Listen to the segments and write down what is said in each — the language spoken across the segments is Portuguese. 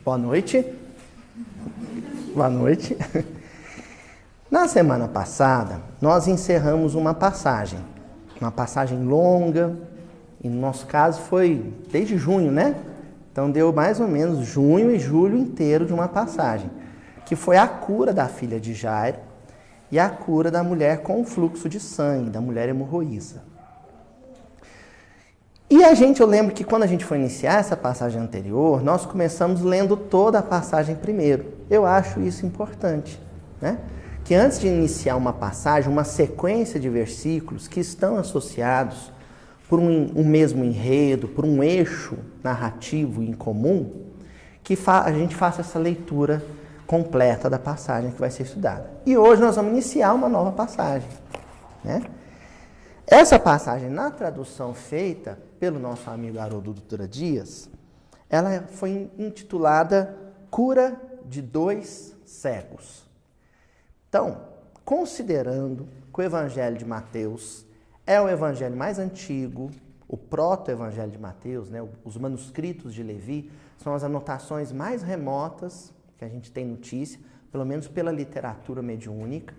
Boa noite. Boa noite. Na semana passada, nós encerramos uma passagem longa, e no nosso caso foi desde junho, né? Então deu mais ou menos junho e julho inteiro de uma passagem, que foi a cura da filha de Jairo e a cura da mulher com fluxo de sangue, da mulher hemorroísa. E eu lembro que quando a gente foi iniciar essa passagem anterior, nós começamos lendo toda a passagem primeiro. Eu acho isso importante, né? Que antes de iniciar uma passagem, uma sequência de versículos que estão associados por um mesmo enredo, por um eixo narrativo em comum, que a gente faça essa leitura completa da passagem que vai ser estudada. E hoje nós vamos iniciar uma nova passagem, né? Essa passagem, na tradução feita pelo nosso amigo Haroldo Dutra Dias, ela foi intitulada Cura de 2 cegos. Então, considerando que o Evangelho de Mateus é o evangelho mais antigo, o proto-evangelho de Mateus, né, os manuscritos de Levi, são as anotações mais remotas que a gente tem notícia, pelo menos pela literatura mediúnica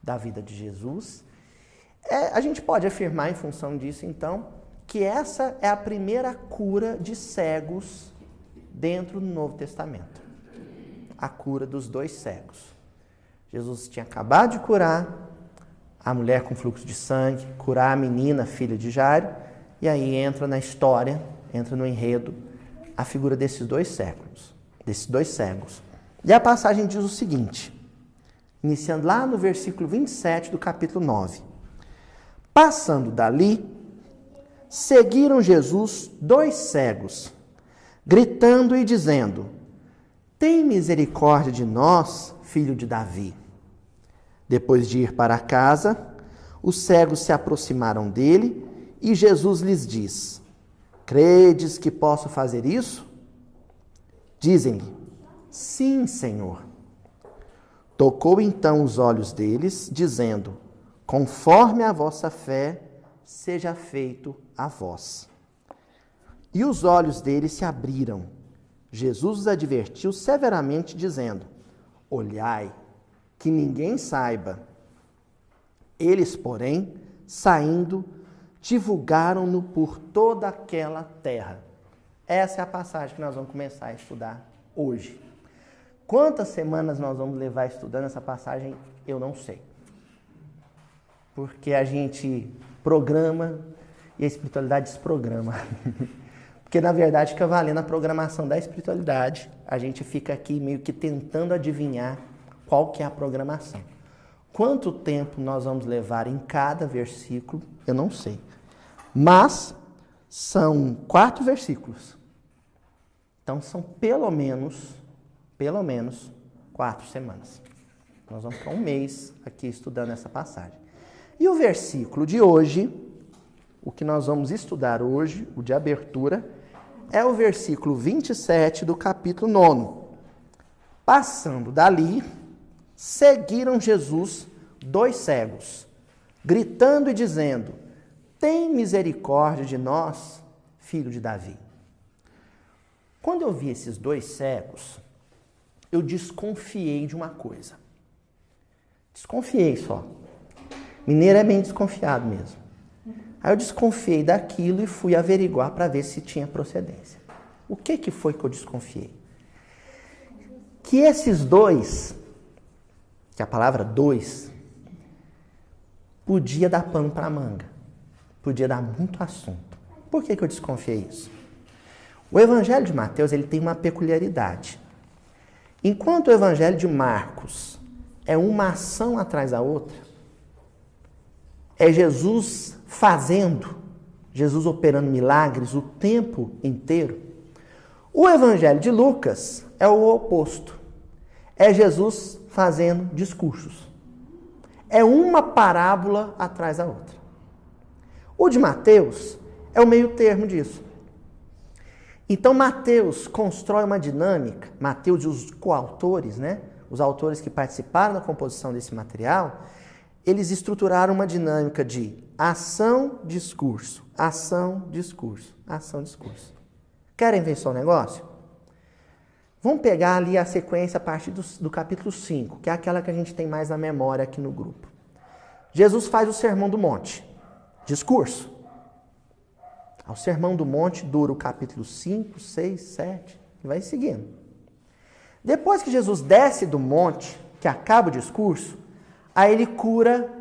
da vida de Jesus. A gente pode afirmar, em função disso, então, que essa é a primeira cura de cegos dentro do Novo Testamento. A cura dos 2 cegos. Jesus tinha acabado de curar a mulher com fluxo de sangue, curar a menina, filha de Jairo, e aí entra na história, entra no enredo, a figura desses 2 cegos. E a passagem diz o seguinte, iniciando lá no versículo 27 do capítulo 9. Passando dali, seguiram Jesus 2 cegos, gritando e dizendo: tem misericórdia de nós, filho de Davi. Depois de ir para casa, os cegos se aproximaram dele e Jesus lhes diz: credes que posso fazer isso? Dizem-lhe: sim, Senhor. Tocou então os olhos deles, dizendo: conforme a vossa fé, seja feito a vós. E os olhos deles se abriram. Jesus os advertiu severamente, dizendo: olhai, que ninguém saiba. Eles, porém, saindo, divulgaram-no por toda aquela terra. Essa é a passagem que nós vamos começar a estudar hoje. Quantas semanas nós vamos levar estudando essa passagem, eu não sei. Porque a gente programa e a espiritualidade desprograma. Porque, na verdade, fica valendo a programação da espiritualidade. A gente fica aqui meio que tentando adivinhar qual que é a programação. Quanto tempo nós vamos levar em cada versículo, eu não sei. Mas são 4 versículos. Então são pelo menos 4 semanas. Nós vamos ficar um mês aqui estudando essa passagem. E o versículo de hoje, o que nós vamos estudar hoje, o de abertura, é o versículo 27 do capítulo 9. Passando dali, seguiram Jesus 2 cegos, gritando e dizendo: tem misericórdia de nós, filho de Davi. Quando eu vi esses 2 cegos, eu desconfiei de uma coisa. Desconfiei só. Mineiro é bem desconfiado mesmo. Aí eu desconfiei daquilo e fui averiguar para ver se tinha procedência. O que foi que eu desconfiei? Que esses 2, que a palavra 2, podia dar pano para manga. Podia dar muito assunto. Por que eu desconfiei isso? O Evangelho de Mateus ele tem uma peculiaridade. Enquanto o Evangelho de Marcos é uma ação atrás da outra, é Jesus fazendo, Jesus operando milagres o tempo inteiro, o Evangelho de Lucas é o oposto. É Jesus fazendo discursos. É uma parábola atrás da outra. O de Mateus é o meio termo disso. Então Mateus constrói uma dinâmica, Mateus e os coautores, né? Os autores que participaram da composição desse material, eles estruturaram uma dinâmica de ação, discurso, ação, discurso, ação, discurso. Querem ver só um negócio? Vamos pegar ali a sequência a partir do capítulo 5, que é aquela que a gente tem mais na memória aqui no grupo. Jesus faz o Sermão do Monte, discurso. O Sermão do Monte dura o capítulo 5, 6, 7, e vai seguindo. Depois que Jesus desce do monte, que acaba o discurso, aí ele cura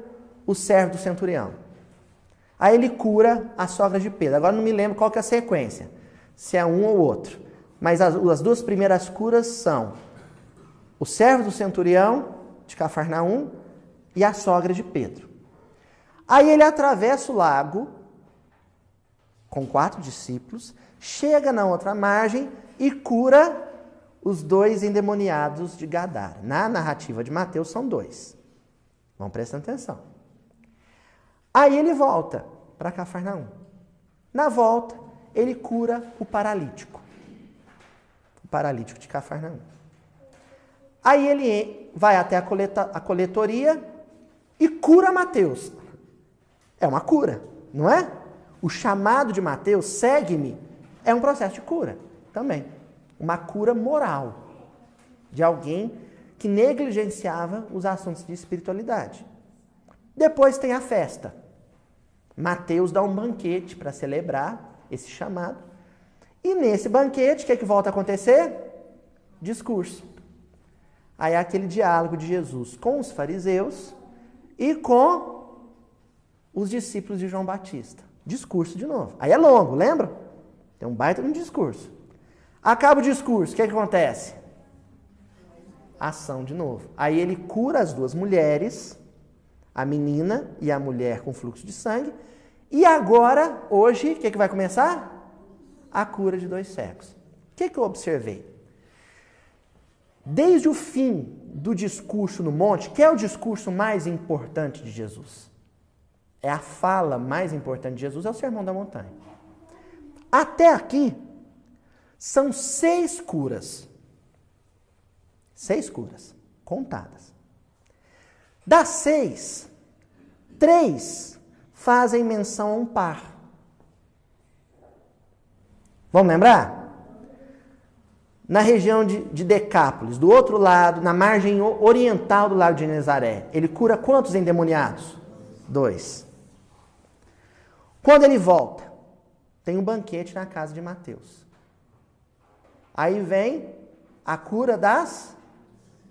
o servo do centurião. Aí ele cura a sogra de Pedro. Agora não me lembro qual que é a sequência, se é um ou outro. Mas as duas primeiras curas são o servo do centurião de Cafarnaum e a sogra de Pedro. Aí ele atravessa o lago com 4 discípulos, chega na outra margem e cura os 2 endemoniados de Gadara. Na narrativa de Mateus são 2. Vão prestando atenção. Aí ele volta para Cafarnaum. Na volta, ele cura o paralítico. O paralítico de Cafarnaum. Aí ele vai até a coletoria e cura Mateus. É uma cura, não é? O chamado de Mateus, segue-me, é um processo de cura também. Uma cura moral de alguém que negligenciava os assuntos de espiritualidade. Depois tem a festa. Mateus dá um banquete para celebrar esse chamado. E nesse banquete, o que é que volta a acontecer? Discurso. Aí é aquele diálogo de Jesus com os fariseus e com os discípulos de João Batista. Discurso de novo. Aí é longo, lembra? Tem um baita no discurso. Acaba o discurso, o que é que acontece? Ação de novo. Aí ele cura as 2 mulheres, a menina e a mulher com fluxo de sangue. E agora, hoje, o que é que vai começar? A cura de 2 cegos. O que é que eu observei? Desde o fim do discurso no monte, que é o discurso mais importante de Jesus, é a fala mais importante de Jesus, é o Sermão da Montanha. Até aqui, são 6 curas. 6 curas, contadas. Das 6, 3 fazem menção a um par. Vamos lembrar? Na região de Decápolis, do outro lado, na margem oriental do lago de Genezaré, ele cura quantos endemoniados? 2. Quando ele volta, tem um banquete na casa de Mateus. Aí vem a cura das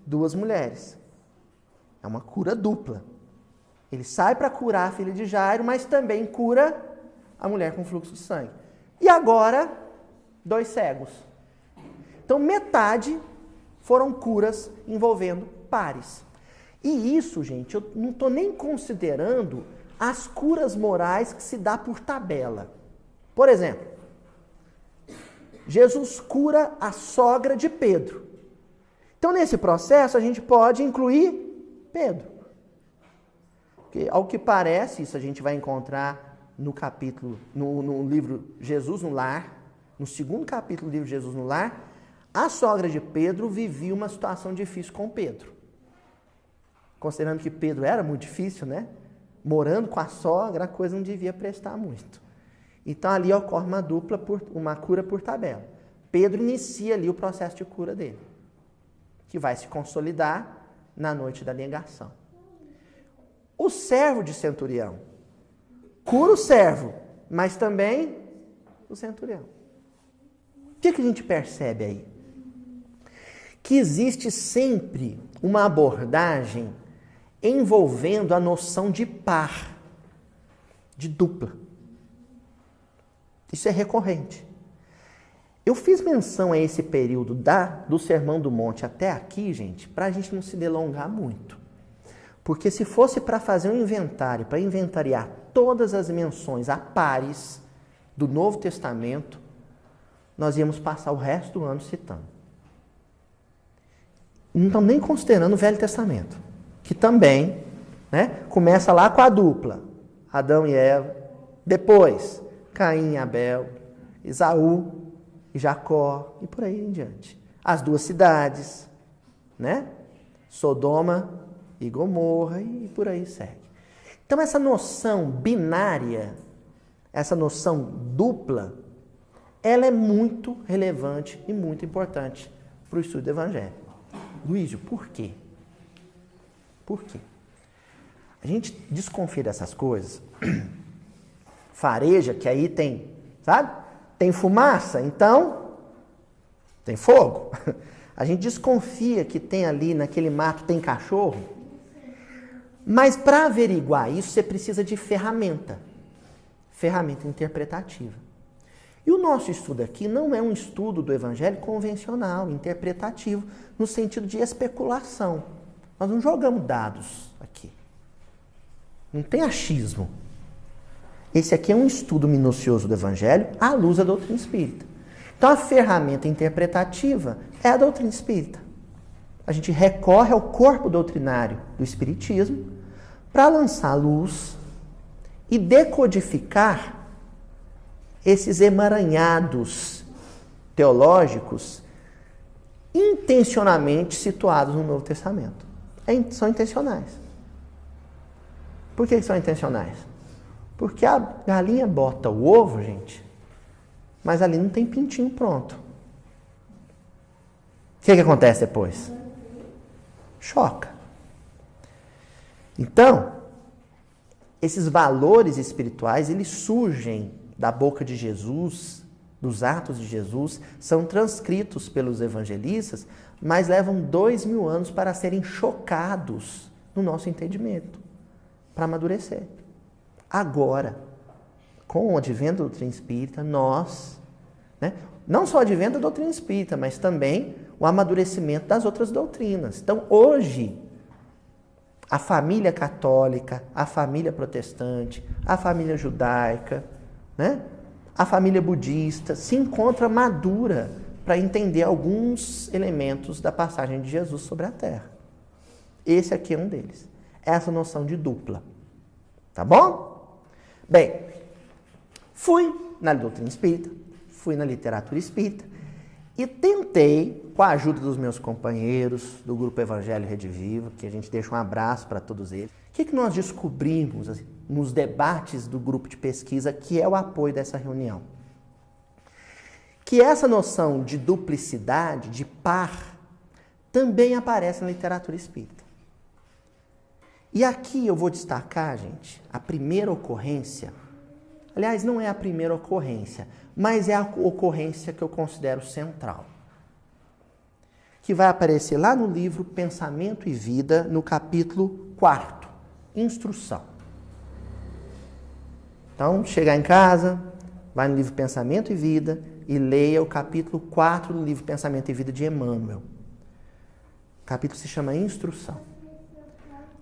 2 mulheres. É uma cura dupla. Ele sai para curar a filha de Jairo, mas também cura a mulher com fluxo de sangue. E agora, 2 cegos. Então, metade foram curas envolvendo pares. E isso, gente, eu não estou nem considerando as curas morais que se dá por tabela. Por exemplo, Jesus cura a sogra de Pedro. Então, nesse processo, a gente pode incluir Pedro. Porque, ao que parece, isso a gente vai encontrar no capítulo, no livro Jesus no Lar, no 2º capítulo do livro Jesus no Lar, a sogra de Pedro vivia uma situação difícil com Pedro. Considerando que Pedro era muito difícil, né? Morando com a sogra, a coisa não devia prestar muito. Então ali ocorre uma cura por tabela. Pedro inicia ali o processo de cura dele, que vai se consolidar na noite da negação. O servo de centurião cura o servo, mas também o centurião. O que a gente percebe aí? Que existe sempre uma abordagem envolvendo a noção de par, de dupla. Isso é recorrente. Eu fiz menção a esse período do Sermão do Monte até aqui, gente, para a gente não se delongar muito. Porque se fosse para fazer um inventário, para inventariar todas as menções a pares do Novo Testamento, nós íamos passar o resto do ano citando. Não estamos nem considerando o Velho Testamento, que também, né, começa lá com a dupla, Adão e Eva, depois Caim e Abel, Esaú e Jacó, e por aí em diante. As 2 cidades, né, Sodoma e Gomorra, e por aí segue. Então essa noção binária, essa noção dupla, ela é muito relevante e muito importante para o estudo do Evangelho. Luísio, por quê? Por quê? A gente desconfia dessas coisas, fareja, que aí tem, sabe? Tem fumaça, então tem fogo. A gente desconfia que tem ali naquele mato, tem cachorro. Mas para averiguar isso, você precisa de ferramenta interpretativa. E o nosso estudo aqui não é um estudo do Evangelho convencional, interpretativo, no sentido de especulação. Nós não jogamos dados aqui. Não tem achismo. Esse aqui é um estudo minucioso do Evangelho à luz da doutrina espírita. Então a ferramenta interpretativa é a doutrina espírita. A gente recorre ao corpo doutrinário do Espiritismo para lançar luz e decodificar esses emaranhados teológicos intencionalmente situados no Novo Testamento. São intencionais. Por que são intencionais? Porque a galinha bota o ovo, gente, mas ali não tem pintinho pronto. O que acontece depois? Choca. Então, esses valores espirituais, eles surgem da boca de Jesus, dos atos de Jesus, são transcritos pelos evangelistas, mas levam 2000 anos para serem chocados no nosso entendimento, para amadurecer. Agora, com o advento da doutrina espírita, nós, não só o advento da doutrina espírita, mas também o amadurecimento das outras doutrinas. Então, hoje, a família católica, a família protestante, a família judaica, a família budista se encontra madura para entender alguns elementos da passagem de Jesus sobre a Terra. Esse aqui é um deles. Essa noção de dupla. Tá bom? Bem, fui na doutrina espírita, fui na literatura espírita e tentei, com a ajuda dos meus companheiros do Grupo Evangelho Rede Viva, que a gente deixa um abraço para todos eles, o que nós descobrimos nos debates do grupo de pesquisa, que é o apoio dessa reunião? Que essa noção de duplicidade, de par, também aparece na literatura espírita. E aqui eu vou destacar, gente, a primeira ocorrência. Aliás, não é a primeira ocorrência, mas é a ocorrência que eu considero central. Que vai aparecer lá no livro Pensamento e Vida, no capítulo 4, Instrução. Então, chegar em casa, vai no livro Pensamento e Vida e leia o capítulo 4 do livro Pensamento e Vida de Emmanuel. O capítulo se chama Instrução.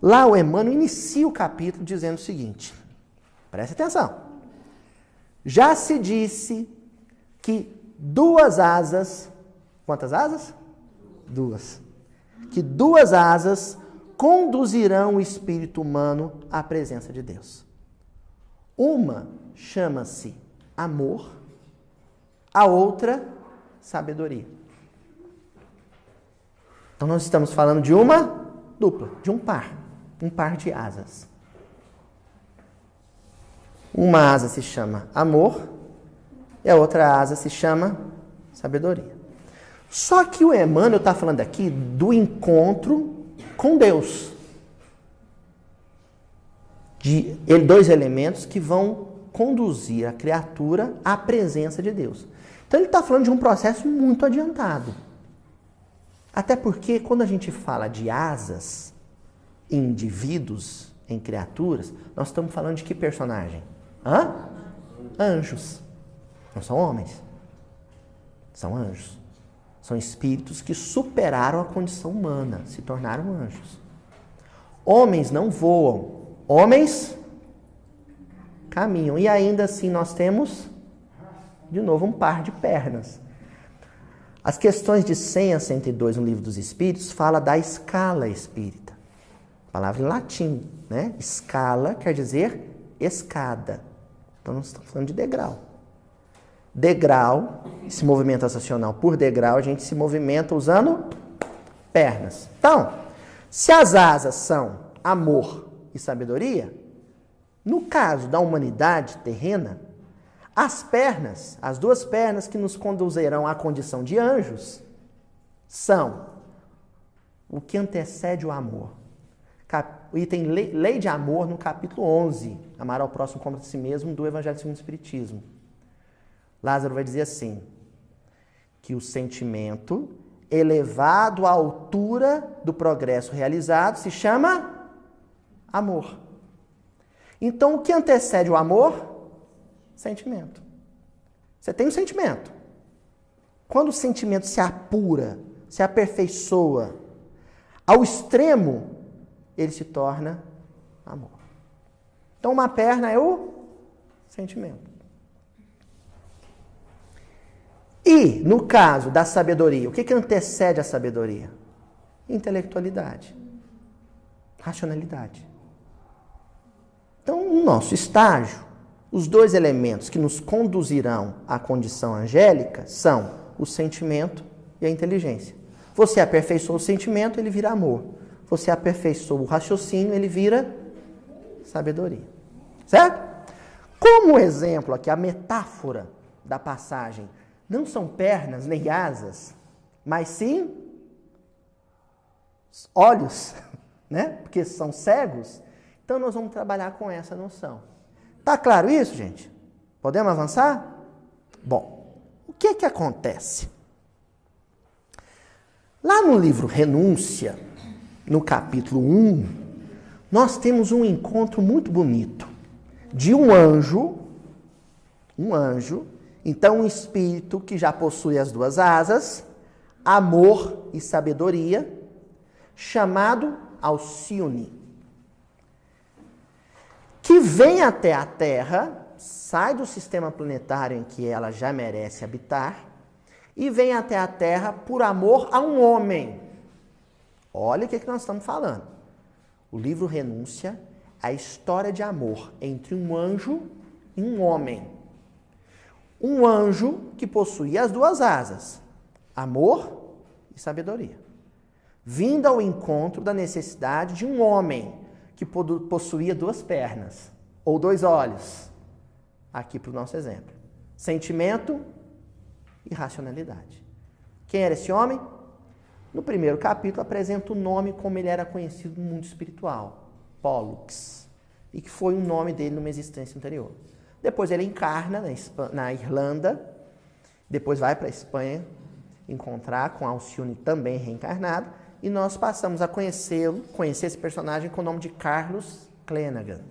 Lá o Emmanuel inicia o capítulo dizendo o seguinte, preste atenção. Já se disse que duas asas, quantas asas? Duas. Que duas asas conduzirão o espírito humano à presença de Deus. Uma chama-se amor, a outra, sabedoria. Então nós estamos falando de uma dupla, de um par de asas. Uma asa se chama amor e a outra asa se chama sabedoria. Só que o Emmanuel está falando aqui do encontro com Deus. De dois elementos que vão conduzir a criatura à presença de Deus. Então ele está falando de um processo muito adiantado. Até porque quando a gente fala de asas em indivíduos, em criaturas, nós estamos falando de que personagem? Anjos. Não são homens. São anjos. São espíritos que superaram a condição humana, se tornaram anjos. Homens não voam. Homens caminham. E ainda assim nós temos, de novo, um par de pernas. As questões de 100 a 102 no Livro dos Espíritos fala da escala espírita. Palavra em latim, né? Escala quer dizer escada. Então nós estamos falando de degrau. Degrau, esse movimento ascensional por degrau, a gente se movimenta usando pernas. Então, se as asas são amor e sabedoria, no caso da humanidade terrena, as pernas, as duas pernas que nos conduzirão à condição de anjos, são o que antecede o amor. O item Lei de Amor, no capítulo 11, Amar ao próximo como a si mesmo, do Evangelho segundo o Espiritismo. Lázaro vai dizer assim, que o sentimento elevado à altura do progresso realizado se chama amor. Então, o que antecede o amor? Sentimento. Você tem um sentimento. Quando o sentimento se apura, se aperfeiçoa ao extremo, ele se torna amor. Então, uma perna é o sentimento. E, no caso da sabedoria, o que antecede a sabedoria? Intelectualidade. Racionalidade. Então, no nosso estágio, os dois elementos que nos conduzirão à condição angélica são o sentimento e a inteligência. Você aperfeiçoa o sentimento, ele vira amor. Você aperfeiçoa o raciocínio, ele vira sabedoria. Certo? Como exemplo aqui, a metáfora da passagem não são pernas nem asas, mas sim olhos, né? Porque são cegos. Então, nós vamos trabalhar com essa noção. Tá claro isso, gente? Podemos avançar? Bom, o que acontece? Lá no livro Renúncia, no capítulo 1, nós temos um encontro muito bonito de um anjo, então um espírito que já possui as duas asas, amor e sabedoria, chamado Alcione, que vem até a Terra, sai do sistema planetário em que ela já merece habitar, e vem até a Terra por amor a um homem. Olha o que nós estamos falando. O livro Renúncia, a história de amor entre um anjo e um homem. Um anjo que possuía as duas asas, amor e sabedoria, vindo ao encontro da necessidade de um homem que possuía duas pernas, ou dois olhos, aqui para o nosso exemplo. Sentimento e racionalidade. Quem era esse homem? No primeiro capítulo apresenta o nome como ele era conhecido no mundo espiritual, Pollux, e que foi um nome dele numa existência anterior. Depois ele encarna na Irlanda, depois vai para a Espanha encontrar com Alcione também reencarnado, e nós passamos a conhecer esse personagem com o nome de Carlos Clenaghan.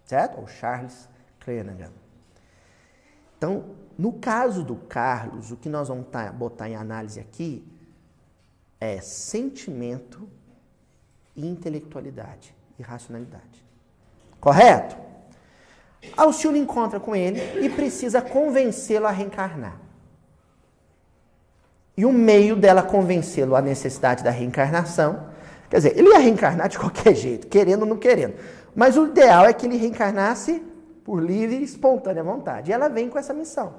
Certo? Ou Charles Clenaghan. Então, no caso do Carlos, o que nós vamos botar em análise aqui é sentimento e intelectualidade e racionalidade. Correto? Alcione encontra com ele e precisa convencê-lo a reencarnar. E o meio dela convencê-lo à necessidade da reencarnação, quer dizer, ele ia reencarnar de qualquer jeito, querendo ou não querendo. Mas o ideal é que ele reencarnasse por livre e espontânea vontade. E ela vem com essa missão.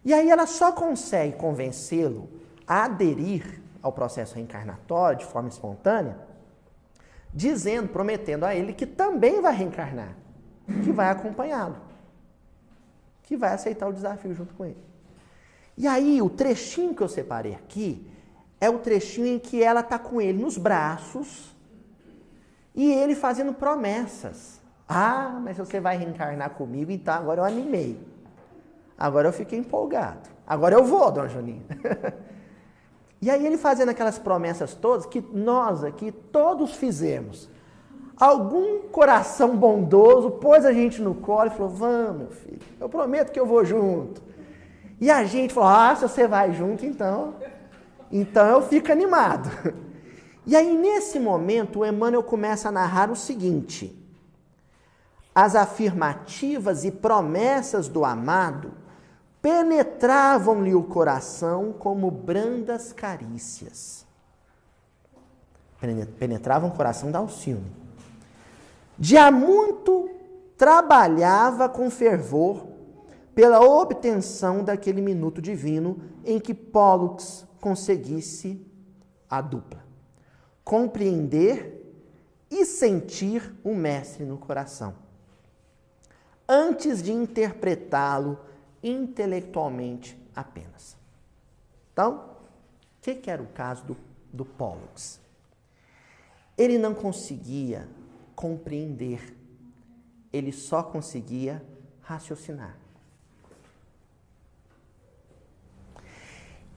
E aí ela só consegue convencê-lo a aderir ao processo reencarnatório de forma espontânea, prometendo a ele que também vai reencarnar, que vai acompanhá-lo, que vai aceitar o desafio junto com ele. E aí, o trechinho que eu separei aqui é o trechinho em que ela está com ele nos braços e ele fazendo promessas. Ah, mas você vai reencarnar comigo, então agora eu animei. Agora eu fiquei empolgado. Agora eu vou, dona Joaninha. E aí ele fazendo aquelas promessas todas que nós aqui todos fizemos. Algum coração bondoso pôs a gente no colo e falou, vamos, meu filho, eu prometo que eu vou junto. E a gente falou, se você vai junto, então eu fico animado. E aí, nesse momento, o Emmanuel começa a narrar o seguinte: as afirmativas e promessas do amado penetravam-lhe o coração como brandas carícias. Penetravam o coração da Alcione. De há muito trabalhava com fervor pela obtenção daquele minuto divino em que Pollux conseguisse a dupla. Compreender e sentir o mestre no coração, antes de interpretá-lo intelectualmente apenas. Então, que era o caso do Pollux? Ele não conseguia compreender, ele só conseguia raciocinar.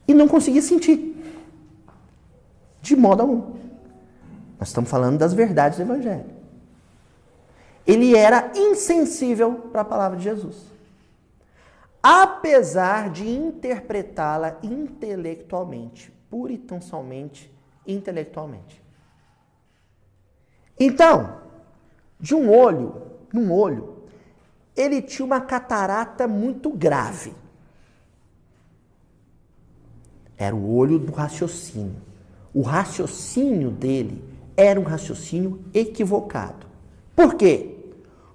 E não conseguia sentir, de modo algum. Nós estamos falando das verdades do Evangelho. Ele era insensível para a palavra de Jesus. Apesar de interpretá-la intelectualmente, pura e tão somente intelectualmente. Então, num olho, ele tinha uma catarata muito grave. Era o olho do raciocínio. O raciocínio dele era um raciocínio equivocado. Por quê?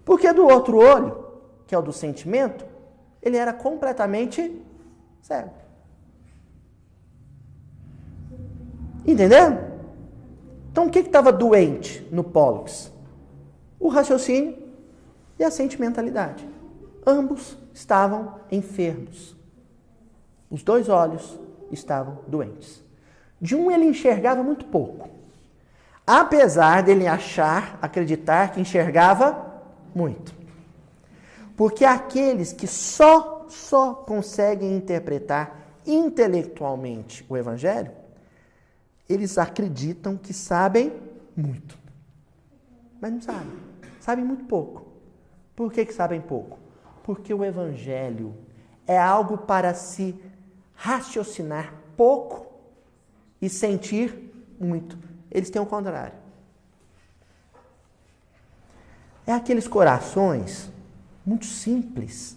Porque do outro olho, que é o do sentimento, ele era completamente cego. Entendeu? Então, o que estava doente no Pollux? O raciocínio e a sentimentalidade. Ambos estavam enfermos. Os dois olhos estavam doentes. De um ele enxergava muito pouco. Apesar dele acreditar que enxergava muito. Porque aqueles que só conseguem interpretar intelectualmente o Evangelho, eles acreditam que sabem muito. Mas não sabem. Sabem muito pouco. Por que sabem pouco? Porque o Evangelho é algo para se raciocinar pouco e sentir muito. Eles têm o contrário. É aqueles corações muito simples.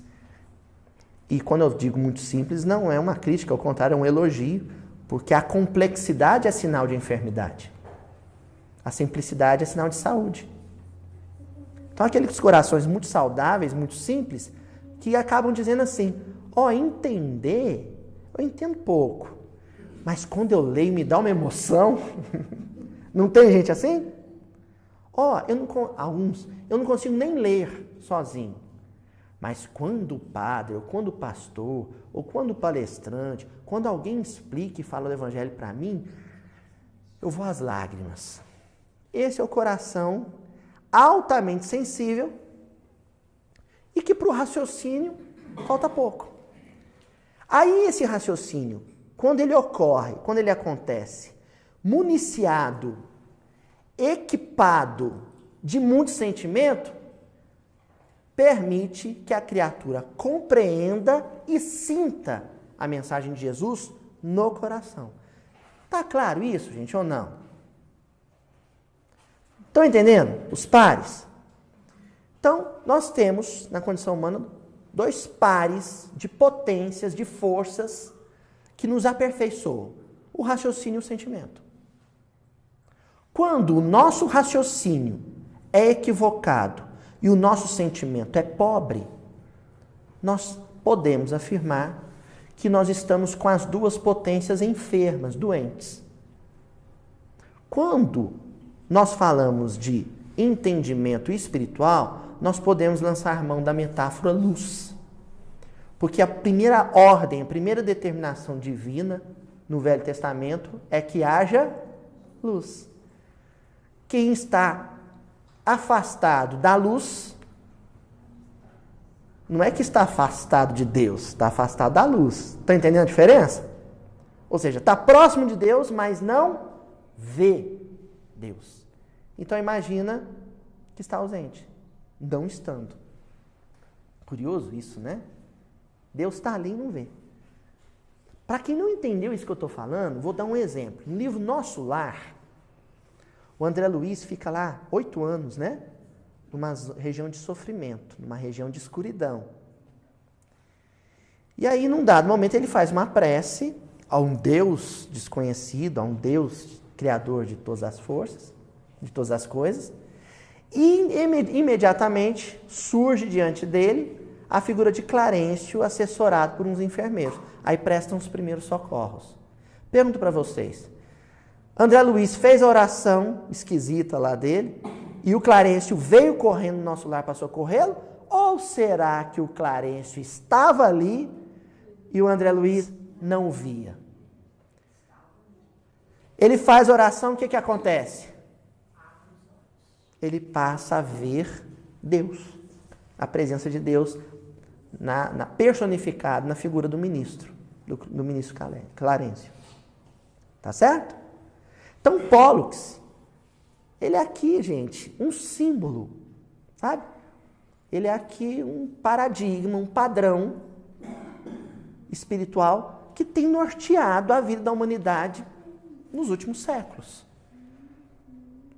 E quando eu digo muito simples, não é uma crítica, ao contrário, é um elogio. Porque a complexidade é sinal de enfermidade. A simplicidade é sinal de saúde. Então, aqueles corações muito saudáveis, muito simples, que acabam dizendo assim, entender, eu entendo pouco. Mas quando eu leio, me dá uma emoção. Não tem gente assim? Eu não consigo nem ler sozinho. Mas quando o padre, ou quando o pastor, ou quando o palestrante, quando alguém explica e fala o Evangelho para mim, eu vou às lágrimas. Esse é o coração altamente sensível e que para o raciocínio falta pouco. Aí esse raciocínio, quando ele ocorre, quando ele acontece, municiado, equipado de muito sentimento, permite que a criatura compreenda e sinta a mensagem de Jesus no coração. Tá claro isso, gente, ou não? Estão entendendo? Os pares? Então, nós temos, na condição humana, dois pares de potências, de forças que nos aperfeiçoam. O raciocínio e o sentimento. Quando o nosso raciocínio é equivocado e o nosso sentimento é pobre, nós podemos afirmar que nós estamos com as duas potências enfermas, doentes. Quando nós falamos de entendimento espiritual, nós podemos lançar mão da metáfora luz. Porque a primeira ordem, a primeira determinação divina no Velho Testamento é que haja luz. Quem está afastado da luz, não é que está afastado de Deus, está afastado da luz. Está entendendo a diferença? Ou seja, está próximo de Deus, mas não vê Deus. Então imagina que está ausente, não estando. Curioso isso, né? Deus está ali e não vê. Para quem não entendeu isso que eu estou falando, vou dar um exemplo. No livro Nosso Lar, o André Luiz fica lá 8 anos, né? Numa região de sofrimento, numa região de escuridão. E aí, num dado momento, ele faz uma prece a um Deus desconhecido, a um Deus criador de todas as forças, de todas as coisas, e imediatamente surge diante dele a figura de Clarencio, assessorado por uns enfermeiros. Aí prestam os primeiros socorros. Pergunto para vocês, André Luiz fez a oração esquisita lá dele, e o Clarencio veio correndo no Nosso Lar para socorrê-lo? Ou será que o Clarencio estava ali e o André Luiz não via? Ele faz oração, o que acontece? Ele passa a ver Deus, a presença de Deus personificada na figura do ministro, do ministro Clarencio. Tá certo? Então, Pollux, ele é aqui, gente, um símbolo, sabe? Ele é aqui um paradigma, um padrão espiritual que tem norteado a vida da humanidade nos últimos séculos.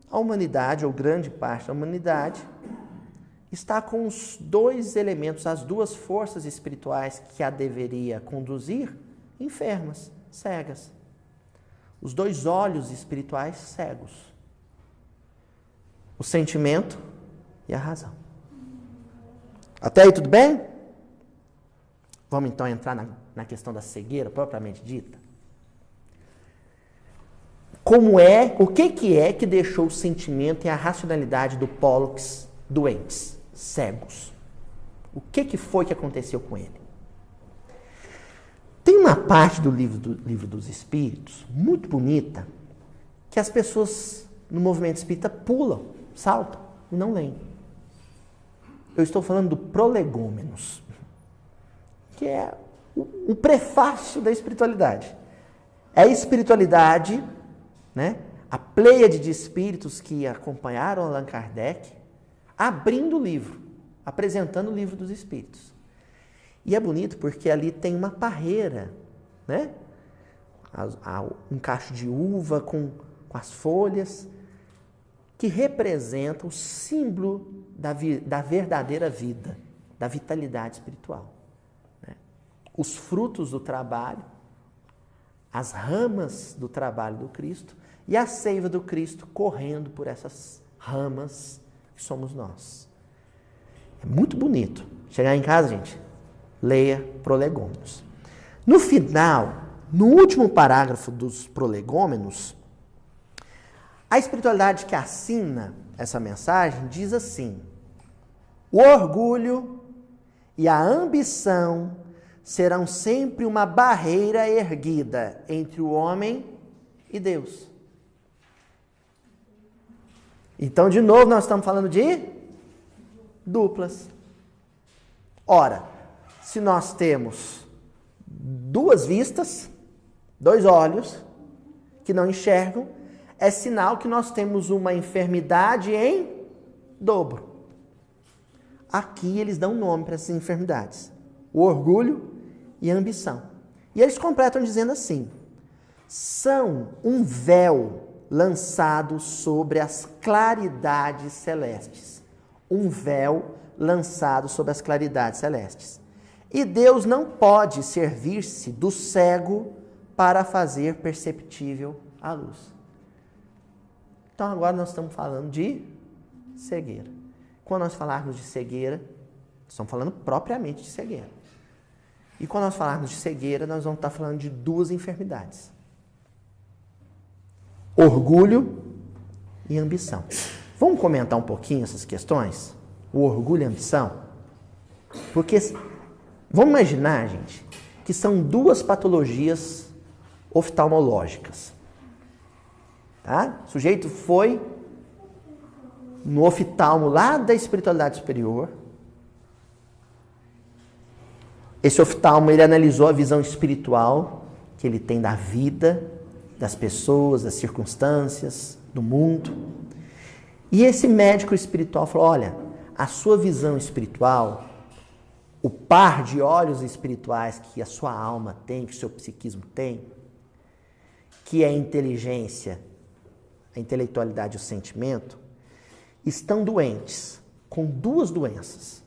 A humanidade, ou grande parte da humanidade, está com os dois elementos, as duas forças espirituais que a deveria conduzir, enfermas, cegas. Os dois olhos espirituais cegos. O sentimento e a razão. Até aí tudo bem? Vamos então entrar na questão da cegueira propriamente dita. O que é que deixou o sentimento e a racionalidade do Pollux doentes, cegos? O que foi que aconteceu com ele? Tem uma parte do livro dos Espíritos, muito bonita, que as pessoas no movimento espírita pulam, saltam e não leem. Eu estou falando do Prolegômenos, que é o prefácio da espiritualidade. É a espiritualidade, né? A pleiade de espíritos que acompanharam Allan Kardec, abrindo o livro, apresentando o livro dos Espíritos. E é bonito porque ali tem uma parreira, né? Um cacho de uva com as folhas, que representa o símbolo da verdadeira vida, da vitalidade espiritual. Né? Os frutos do trabalho, as ramas do trabalho do Cristo e a seiva do Cristo correndo por essas ramas que somos nós. É muito bonito. Chegar em casa, gente, leia Prolegômenos. No final, no último parágrafo dos Prolegômenos, a espiritualidade que assina essa mensagem diz assim: o orgulho e a ambição serão sempre uma barreira erguida entre o homem e Deus. Então, de novo, nós estamos falando de duplas. Ora, se nós temos duas vistas, dois olhos que não enxergam, é sinal que nós temos uma enfermidade em dobro. Aqui eles dão nome para essas enfermidades: o orgulho e a ambição. E eles completam dizendo assim: são um véu lançado sobre as claridades celestes. Um véu lançado sobre as claridades celestes. E Deus não pode servir-se do cego para fazer perceptível a luz. Então agora nós estamos falando de cegueira. Quando nós falarmos de cegueira, estamos falando propriamente de cegueira. E quando nós falarmos de cegueira, nós vamos estar falando de duas enfermidades: orgulho e ambição. Vamos comentar um pouquinho essas questões? O orgulho e a ambição? Porque vamos imaginar, gente, que são duas patologias oftalmológicas. Tá? O sujeito foi no oftalmo lá da espiritualidade superior. Esse oftalmo, ele analisou a visão espiritual que ele tem da vida, das pessoas, das circunstâncias, do mundo. E esse médico espiritual falou: olha, a sua visão espiritual, o par de olhos espirituais que a sua alma tem, que o seu psiquismo tem, que é a inteligência, a intelectualidade e o sentimento, estão doentes, com duas doenças,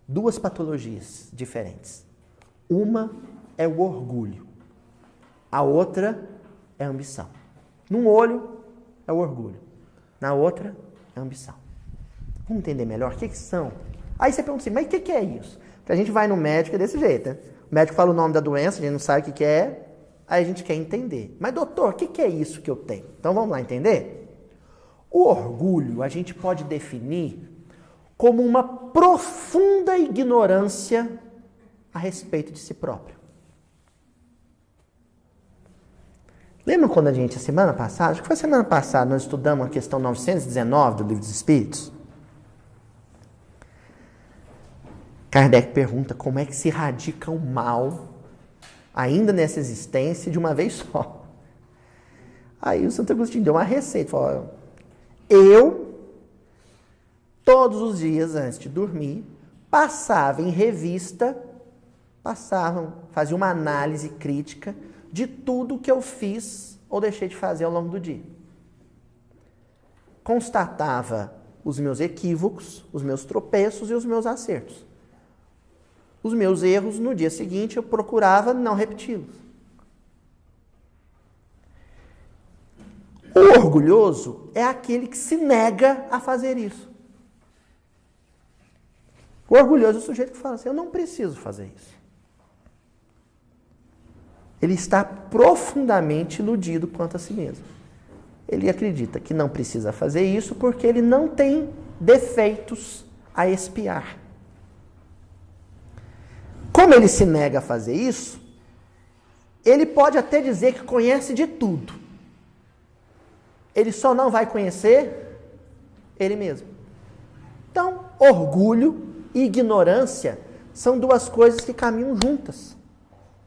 duas patologias diferentes. Uma é o orgulho, a outra é a ambição. Num olho é o orgulho, na outra é a ambição. Vamos entender melhor o que são? Aí você pergunta assim: mas o que é isso? Porque a gente vai no médico é desse jeito, né? O médico fala o nome da doença, a gente não sabe o que é, aí a gente quer entender. Mas doutor, o que é isso que eu tenho? Então vamos lá entender? O orgulho a gente pode definir como uma profunda ignorância a respeito de si próprio. Lembra quando a semana passada, acho que foi semana passada, nós estudamos a questão 919 do Livro dos Espíritos? Kardec pergunta como é que se radica o mal, ainda nessa existência, de uma vez só. Aí o Santo Agostinho deu uma receita, falou, eu, todos os dias antes de dormir, passava em revista, fazia uma análise crítica de tudo que eu fiz ou deixei de fazer ao longo do dia. Constatava os meus equívocos, os meus tropeços e os meus acertos. Os meus erros, no dia seguinte, eu procurava não repeti-los. O orgulhoso é aquele que se nega a fazer isso. O orgulhoso é o sujeito que fala assim, eu não preciso fazer isso. Ele está profundamente iludido quanto a si mesmo. Ele acredita que não precisa fazer isso porque ele não tem defeitos a expiar. Como ele se nega a fazer isso, ele pode até dizer que conhece de tudo. Ele só não vai conhecer ele mesmo. Então, orgulho e ignorância são duas coisas que caminham juntas.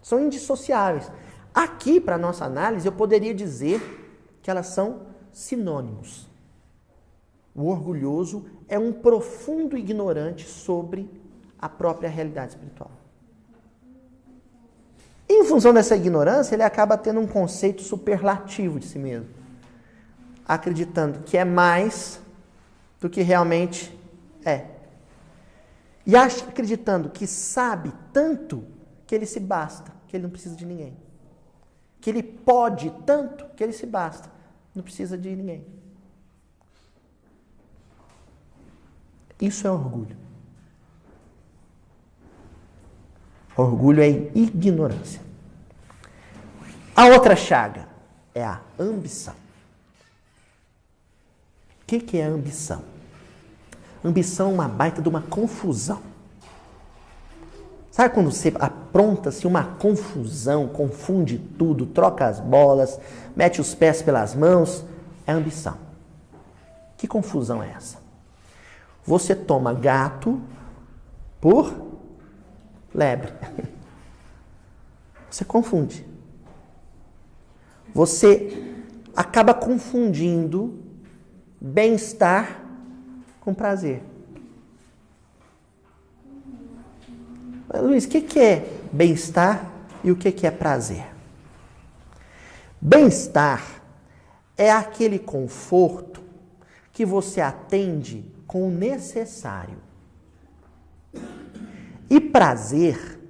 São indissociáveis. Aqui, para a nossa análise, eu poderia dizer que elas são sinônimos. O orgulhoso é um profundo ignorante sobre a própria realidade espiritual. Em função dessa ignorância, ele acaba tendo um conceito superlativo de si mesmo, acreditando que é mais do que realmente é. E acreditando que sabe tanto que ele se basta, que ele não precisa de ninguém. Que ele pode tanto que ele se basta, não precisa de ninguém. Isso é orgulho. Orgulho é ignorância. A outra chaga é a ambição. O que é a ambição? Ambição é uma baita de uma confusão. Sabe quando você apronta-se uma confusão, confunde tudo, troca as bolas, mete os pés pelas mãos? É ambição. Que confusão é essa? Você toma gato por lebre. Você confunde. Você acaba confundindo bem-estar com prazer. Luiz, o que é bem-estar e o que é prazer? Bem-estar é aquele conforto que você atende com o necessário. E prazer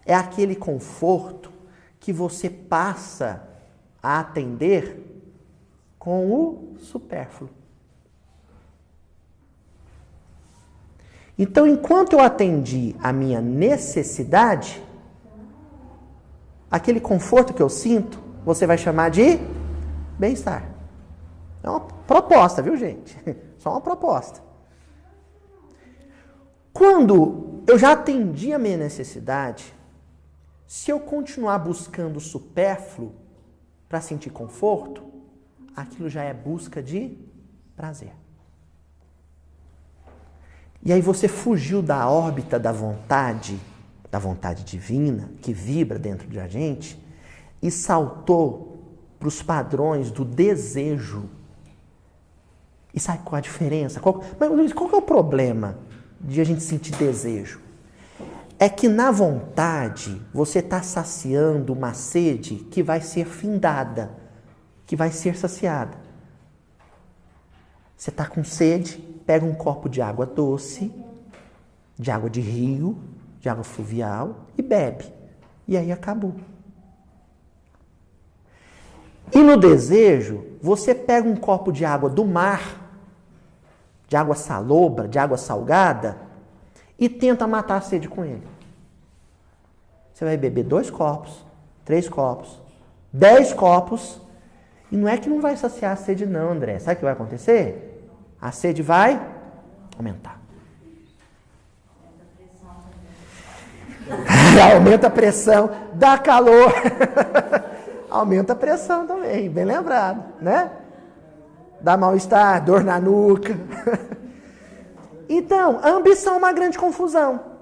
é aquele conforto que você passa a atender com o supérfluo. Então, enquanto eu atendi a minha necessidade, aquele conforto que eu sinto, você vai chamar de bem-estar. É uma proposta, viu, gente? Só uma proposta. Quando eu já atendi a minha necessidade, se eu continuar buscando o supérfluo para sentir conforto, aquilo já é busca de prazer. E aí você fugiu da órbita da vontade divina, que vibra dentro de a gente, e saltou para os padrões do desejo. E sabe qual a diferença? Mas, Luiz, qual que é o problema de a gente sentir desejo? É que na vontade você está saciando uma sede que vai ser findada, que vai ser saciada. Você está com sede, pega um copo de água doce, de água de rio, de água fluvial e bebe. E aí acabou. E no desejo, você pega um copo de água do mar, de água salobra, de água salgada, e tenta matar a sede com ele. Você vai beber 2 copos, 3 copos, 10 copos, e não é que não vai saciar a sede não, André. Sabe o que vai acontecer? A sede vai aumentar. Aumenta a pressão, dá calor. Aumenta a pressão também, bem lembrado, né? Dá mal-estar, dor na nuca. Então, a ambição é uma grande confusão.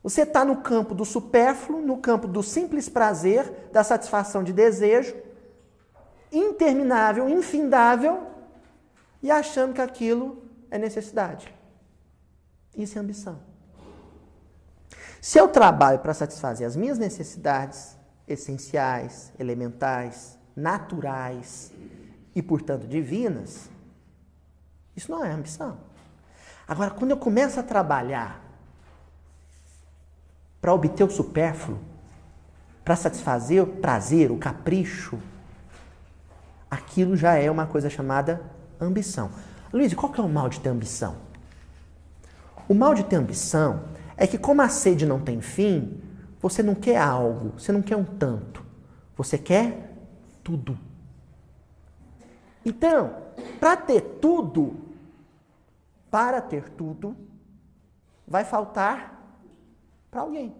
Você está no campo do supérfluo, no campo do simples prazer, da satisfação de desejo, interminável, infindável, e achando que aquilo é necessidade. Isso é ambição. Se eu trabalho para satisfazer as minhas necessidades essenciais, elementais, naturais e, portanto, divinas, isso não é ambição. Agora, quando eu começo a trabalhar para obter o supérfluo, para satisfazer o prazer, o capricho, aquilo já é uma coisa chamada ambição. Luiz, qual que é o mal de ter ambição? O mal de ter ambição é que, como a sede não tem fim, você não quer algo, você não quer um tanto, você quer tudo. Então, para ter tudo, vai faltar para alguém.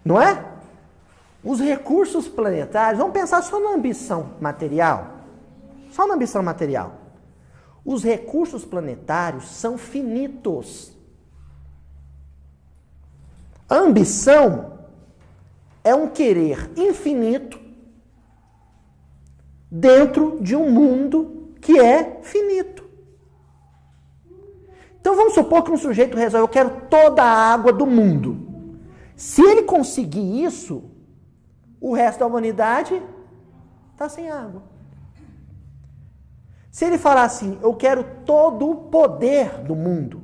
Não é? Os recursos planetários, vamos pensar só na ambição material. Só na ambição material. Os recursos planetários são finitos. A ambição é um querer infinito dentro de um mundo que é finito. Então vamos supor que um sujeito resolve, eu quero toda a água do mundo. Se ele conseguir isso, o resto da humanidade está sem água. Se ele falar assim, eu quero todo o poder do mundo.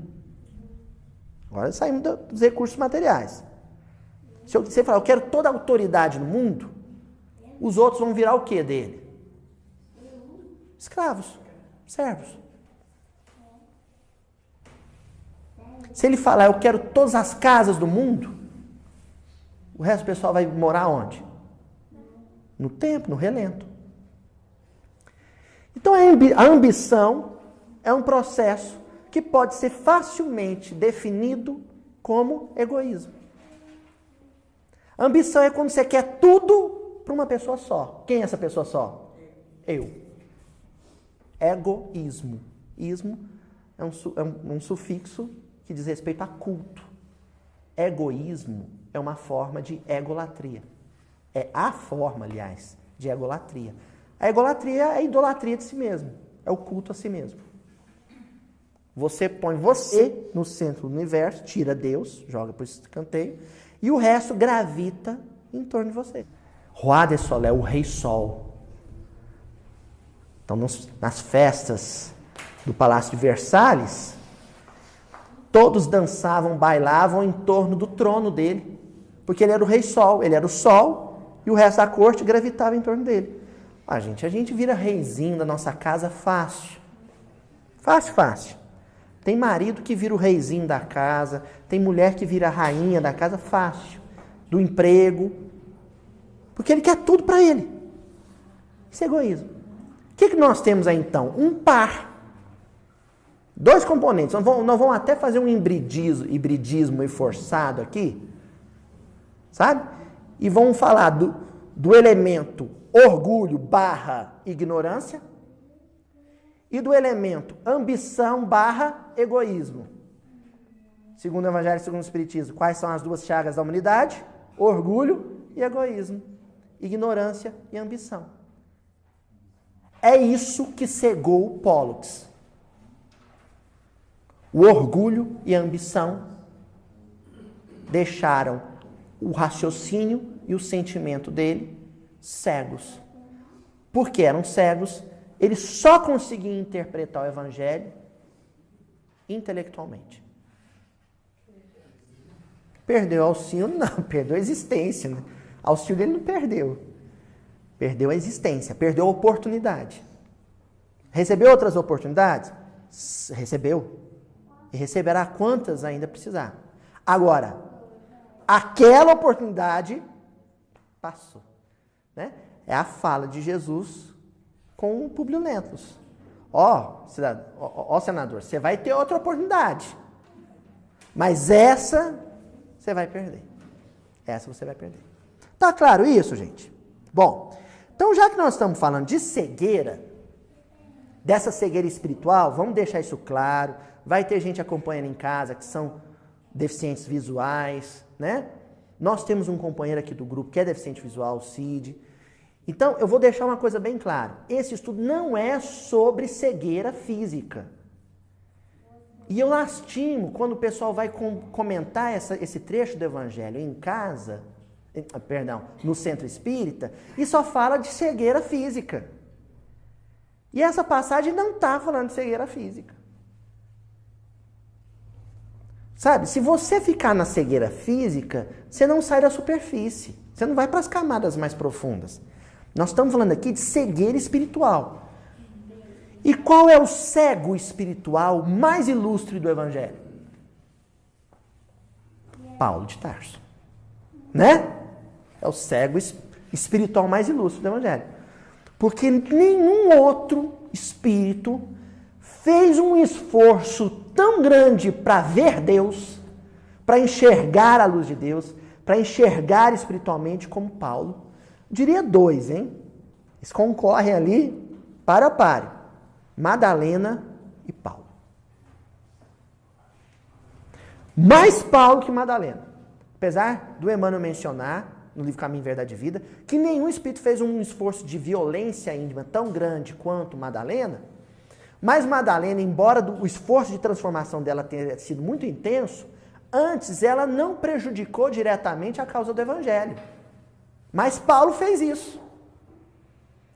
Agora saímos dos recursos materiais. Se ele falar, eu quero toda a autoridade no mundo, os outros vão virar o quê dele? Escravos, servos. Se ele falar, eu quero todas as casas do mundo, o resto do pessoal vai morar onde? No templo, no relento. Então a ambição é um processo que pode ser facilmente definido como egoísmo. A ambição é quando você quer tudo para uma pessoa só. Quem é essa pessoa só? Eu. Egoísmo. Ismo é um sufixo que diz respeito a culto. Egoísmo é uma forma de egolatria. É a forma, aliás, de egolatria. A egolatria é a idolatria de si mesmo. É o culto a si mesmo. Você põe você no centro do universo, tira Deus, joga para o escanteio, e o resto gravita em torno de você. Roi de Soleil, o Rei Sol. Então, nas festas do Palácio de Versalhes, todos dançavam, bailavam em torno do trono dele, porque ele era o Rei Sol, ele era o Sol, e o resto da corte gravitava em torno dele. A gente vira reizinho da nossa casa fácil. Fácil, fácil. Tem marido que vira o reizinho da casa, tem mulher que vira a rainha da casa fácil. Do emprego. Porque ele quer tudo para ele. Isso é egoísmo. O que nós temos aí então? Um par. Dois componentes. Nós vamos até fazer um hibridismo forçado aqui. Sabe? E vamos falar do elemento orgulho / ignorância e do elemento ambição / egoísmo. Segundo o Evangelho, segundo o Espiritismo, quais são as duas chagas da humanidade? Orgulho e egoísmo. Ignorância e ambição. É isso que cegou Pollux. O orgulho e a ambição deixaram o raciocínio e o sentimento dele cegos. Porque eram cegos, ele só conseguia interpretar o Evangelho intelectualmente. Perdeu o auxílio? Não, perdeu a existência. Né? Auxílio ele não perdeu. Perdeu a existência, perdeu a oportunidade. Recebeu outras oportunidades? Recebeu. E receberá quantas ainda precisar. Agora, aquela oportunidade passou. Né? É a fala de Jesus com o Públio Lentulus. Senador, você vai ter outra oportunidade. Mas essa você vai perder. Essa você vai perder. Tá claro isso, gente? Bom, então já que nós estamos falando de cegueira, dessa cegueira espiritual, vamos deixar isso claro. Vai ter gente acompanhando em casa que são deficientes visuais, né? Nós temos um companheiro aqui do grupo que é deficiente visual, o Cid. Então, eu vou deixar uma coisa bem clara. Esse estudo não é sobre cegueira física. E eu lastimo quando o pessoal vai comentar esse trecho do Evangelho em casa, no centro espírita, e só fala de cegueira física. E essa passagem não está falando de cegueira física. Sabe, se você ficar na cegueira física, você não sai da superfície. Você não vai para as camadas mais profundas. Nós estamos falando aqui de cegueira espiritual. E qual é o cego espiritual mais ilustre do Evangelho? Paulo de Tarso. Né? É o cego espiritual mais ilustre do Evangelho. Porque nenhum outro espírito fez um esforço tão grande para ver Deus, para enxergar a luz de Deus, para enxergar espiritualmente como Paulo. Eu diria dois, hein? Eles concorrem ali para a páreo. Madalena e Paulo. Mais Paulo que Madalena. Apesar do Emmanuel mencionar, no livro Caminho, Verdade e Vida, que nenhum espírito fez um esforço de violência íntima tão grande quanto Madalena, mas Madalena, embora o esforço de transformação dela tenha sido muito intenso, antes ela não prejudicou diretamente a causa do Evangelho. Mas Paulo fez isso.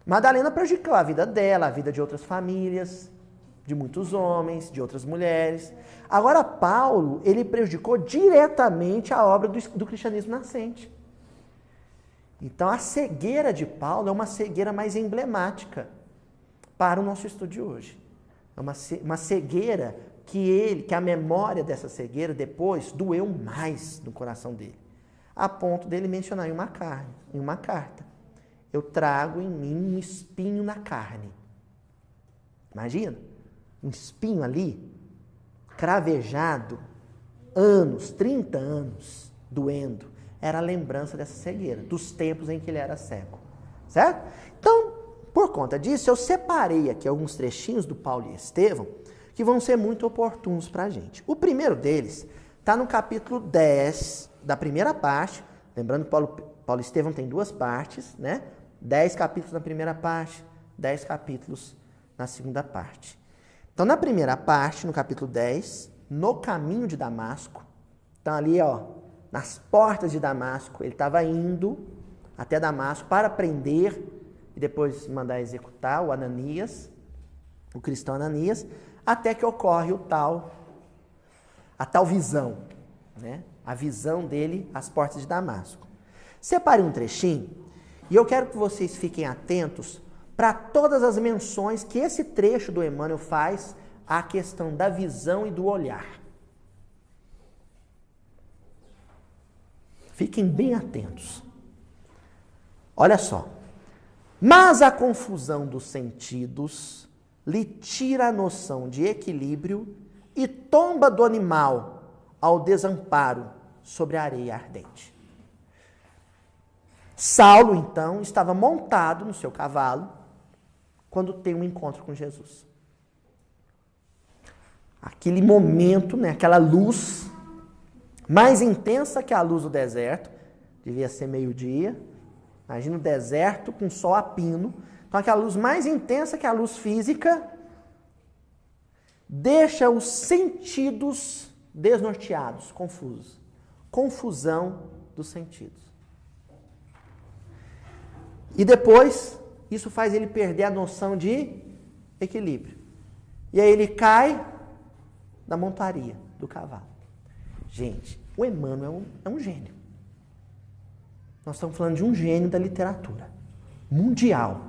Madalena prejudicou a vida dela, a vida de outras famílias, de muitos homens, de outras mulheres. Agora, Paulo, ele prejudicou diretamente a obra do cristianismo nascente. Então, a cegueira de Paulo é uma cegueira mais emblemática para o nosso estudo de hoje. É uma cegueira que a memória dessa cegueira depois doeu mais no coração dele. A ponto dele mencionar em uma carta. Eu trago em mim um espinho na carne. Imagina, um espinho ali, cravejado, 30 anos, doendo. Era a lembrança dessa cegueira, dos tempos em que ele era cego. Certo? Então, por conta disso, eu separei aqui alguns trechinhos do Paulo e Estevão que vão ser muito oportunos para a gente. O primeiro deles está no capítulo 10 da primeira parte. Lembrando que Paulo e Estevão tem duas partes, né? 10 capítulos na primeira parte, 10 capítulos na segunda parte. Então, na primeira parte, no capítulo 10, no caminho de Damasco, então ali, ó, nas portas de Damasco, ele estava indo até Damasco para prender e depois mandar executar o Ananias, o cristão Ananias, até que ocorre a tal visão, né? A visão dele às portas de Damasco. Separe um trechinho e eu quero que vocês fiquem atentos para todas as menções que esse trecho do Emmanuel faz à questão da visão e do olhar. Fiquem bem atentos. Olha só. Mas a confusão dos sentidos lhe tira a noção de equilíbrio e tomba do animal ao desamparo sobre a areia ardente. Saulo, então, estava montado no seu cavalo quando tem um encontro com Jesus. Aquele momento, né, aquela luz mais intensa que a luz do deserto, devia ser meio-dia. Imagina o deserto com sol a pino. Então, aquela luz mais intensa que a luz física deixa os sentidos desnorteados, confusos. Confusão dos sentidos. E depois, isso faz ele perder a noção de equilíbrio. E aí ele cai da montaria do cavalo. Gente, o Emmanuel é um gênio. Nós estamos falando de um gênio da literatura mundial.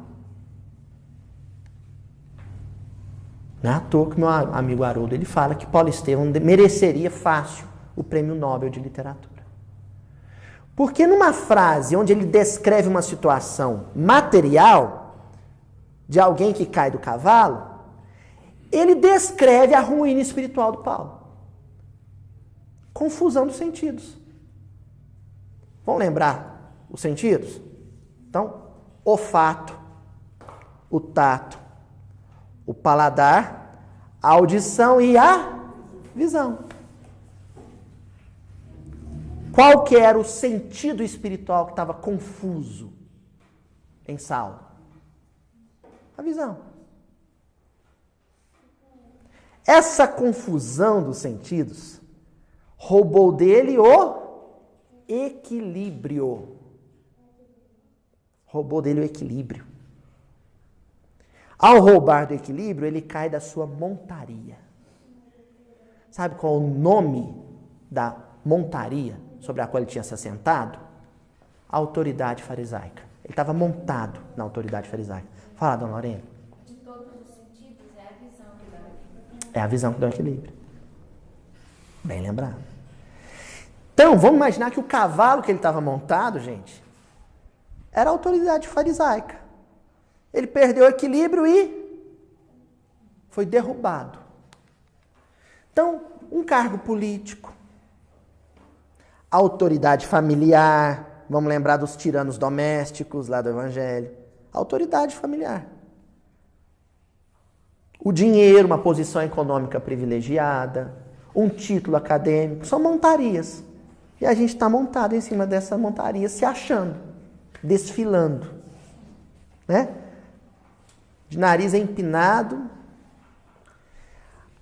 Não é à toa que meu amigo Haroldo ele fala que Paulo Estevão mereceria fácil o Prêmio Nobel de Literatura. Porque numa frase onde ele descreve uma situação material de alguém que cai do cavalo, ele descreve a ruína espiritual do Paulo. Confusão dos sentidos. Vamos lembrar os sentidos? Então, olfato, o tato, o paladar, a audição e a visão. Qual que era o sentido espiritual que estava confuso em Saulo? A visão. Essa confusão dos sentidos roubou dele o equilíbrio. Roubou dele o equilíbrio. Ao roubar do equilíbrio, ele cai da sua montaria. Sabe qual é o nome da montaria sobre a qual ele tinha se assentado? A autoridade farisaica. Ele estava montado na autoridade farisaica. Fala, dona Lorena. De todos os sentidos, é a visão que dá equilíbrio. É a visão que dá o equilíbrio. Bem lembrado. Então, vamos imaginar que o cavalo que ele estava montado, gente, era a autoridade farisaica. Ele perdeu o equilíbrio e foi derrubado. Então, um cargo político, autoridade familiar, vamos lembrar dos tiranos domésticos lá do Evangelho, autoridade familiar. O dinheiro, uma posição econômica privilegiada, um título acadêmico, são montarias. E a gente está montado em cima dessa montaria, se achando, desfilando, né? De nariz empinado,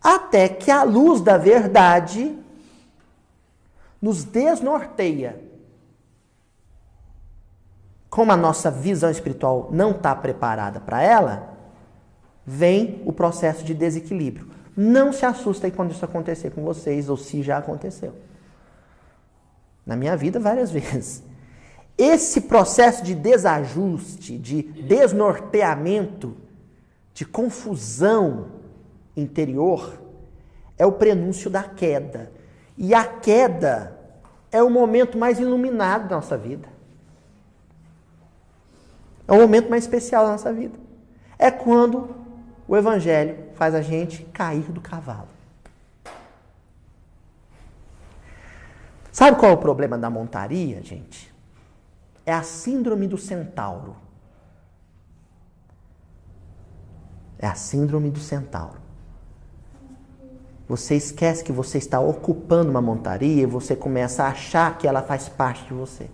até que a luz da verdade nos desnorteia. Como a nossa visão espiritual não está preparada para ela, vem o processo de desequilíbrio. Não se assustem quando isso acontecer com vocês, ou se já aconteceu. Na minha vida, várias vezes. Esse processo de desajuste, de desnorteamento, de confusão interior, é o prenúncio da queda. E a queda é o momento mais iluminado da nossa vida. É o momento mais especial da nossa vida. É quando o Evangelho faz a gente cair do cavalo. Sabe qual é o problema da montaria, gente? É a síndrome do centauro. É a síndrome do centauro. Você esquece que você está ocupando uma montaria e você começa a achar que ela faz parte de você.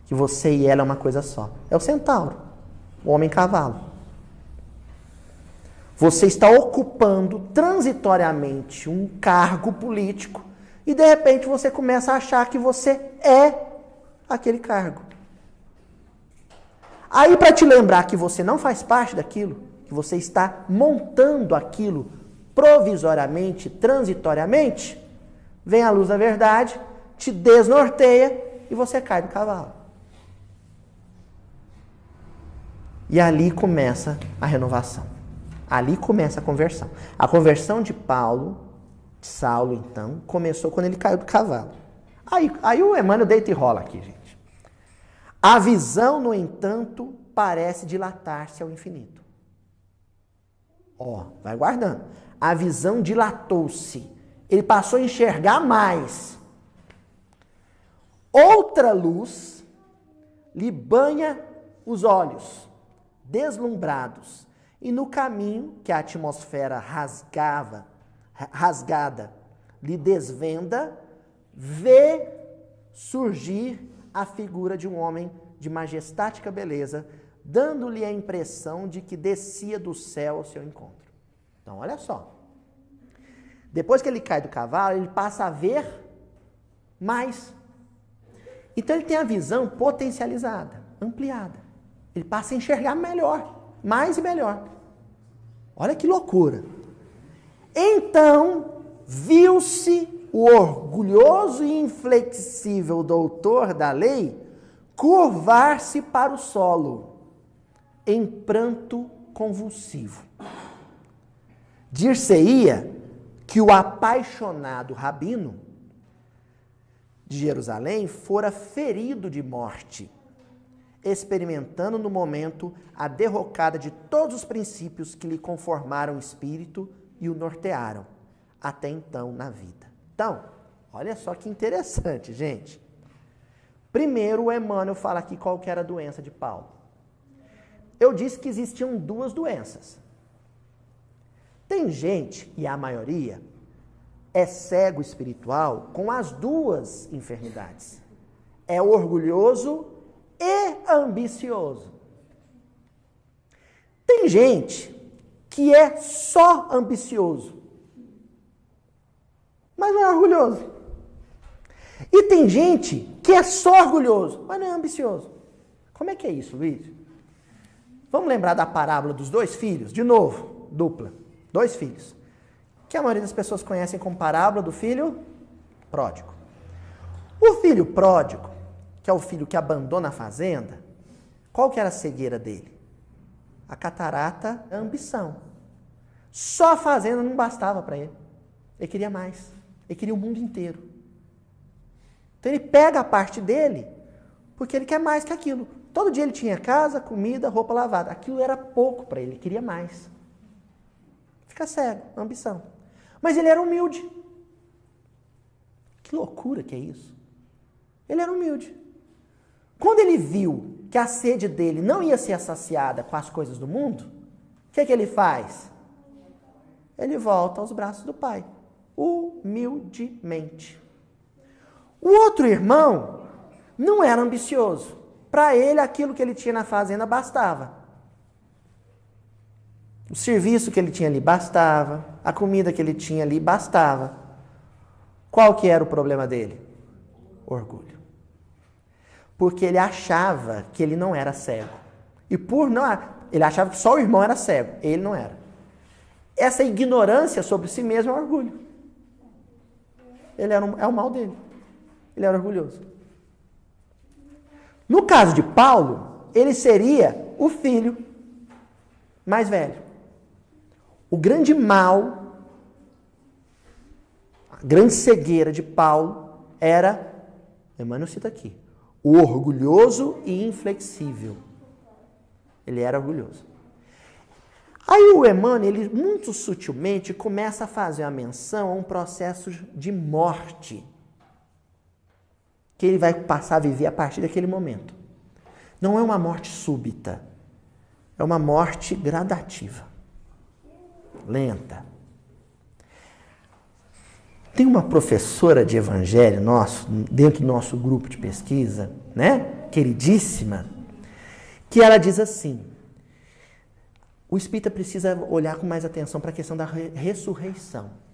Que você e ela é uma coisa só. É o centauro, o homem-cavalo. Você está ocupando transitoriamente um cargo político e de repente você começa a achar que você é aquele cargo. Aí, para te lembrar que você não faz parte daquilo, que você está montando aquilo provisoriamente, transitoriamente, vem a luz da verdade, te desnorteia e você cai do cavalo. E ali começa a renovação. Ali começa a conversão. A conversão de Saulo, então, começou quando ele caiu do cavalo. Aí o Emmanuel deita e rola aqui, gente. A visão, no entanto, parece dilatar-se ao infinito. Ó, vai guardando. A visão dilatou-se. Ele passou a enxergar mais. Outra luz lhe banha os olhos, deslumbrados. E no caminho que a atmosfera rasgada lhe desvenda, vê surgir a figura de um homem de majestática beleza, dando-lhe a impressão de que descia do céu ao seu encontro. Então, olha só. Depois que ele cai do cavalo, ele passa a ver mais. Então, ele tem a visão potencializada, ampliada. Ele passa a enxergar melhor, mais e melhor. Olha que loucura. Então, viu-se o orgulhoso e inflexível doutor da lei curvar-se para o solo, em pranto convulsivo. Dir-se-ia que o apaixonado rabino de Jerusalém fora ferido de morte, experimentando no momento a derrocada de todos os princípios que lhe conformaram o espírito e o nortearam, até então na vida. Então, olha só que interessante, gente. Primeiro, o Emmanuel fala aqui qual que era a doença de Paulo. Eu disse que existiam duas doenças. Tem gente, e a maioria, é cego espiritual com as duas enfermidades. É orgulhoso e ambicioso. Tem gente que é só ambicioso, mas não é orgulhoso. E tem gente que é só orgulhoso, mas não é ambicioso. Como é que é isso, Luiz? Vamos lembrar da parábola dos dois filhos? De novo, dupla. 2 filhos. Que a maioria das pessoas conhecem como parábola do filho pródigo. O filho pródigo, que é o filho que abandona a fazenda, qual que era a cegueira dele? A catarata da ambição. Só a fazenda não bastava para ele. Ele queria mais. Ele queria o mundo inteiro. Então ele pega a parte dele, porque ele quer mais que aquilo. Todo dia ele tinha casa, comida, roupa lavada. Aquilo era pouco para ele, ele queria mais. Fica cego, ambição. Mas ele era humilde. Que loucura que é isso. Ele era humilde. Quando ele viu que a sede dele não ia ser saciada com as coisas do mundo, o que ele faz? Ele volta aos braços do pai. Humildemente. O outro irmão não era ambicioso. Para ele, aquilo que ele tinha na fazenda bastava. O serviço que ele tinha ali bastava. A comida que ele tinha ali bastava. Qual que era o problema dele? Orgulho. Porque ele achava que ele não era cego. E por não... Ele achava que só o irmão era cego. Ele não era. Essa ignorância sobre si mesmo é orgulho. É o mal dele. Ele era orgulhoso. No caso de Paulo, ele seria o filho mais velho. O grande mal, a grande cegueira de Paulo era, Emmanuel cita aqui, o orgulhoso e inflexível. Ele era orgulhoso. Aí o Emmanuel, ele muito sutilmente começa a fazer a menção a um processo de morte que ele vai passar a viver a partir daquele momento. Não é uma morte súbita, é uma morte gradativa, lenta. Tem uma professora de evangelho nosso, dentro do nosso grupo de pesquisa, né, queridíssima, que ela diz assim: o espírita precisa olhar com mais atenção para a questão da ressurreição.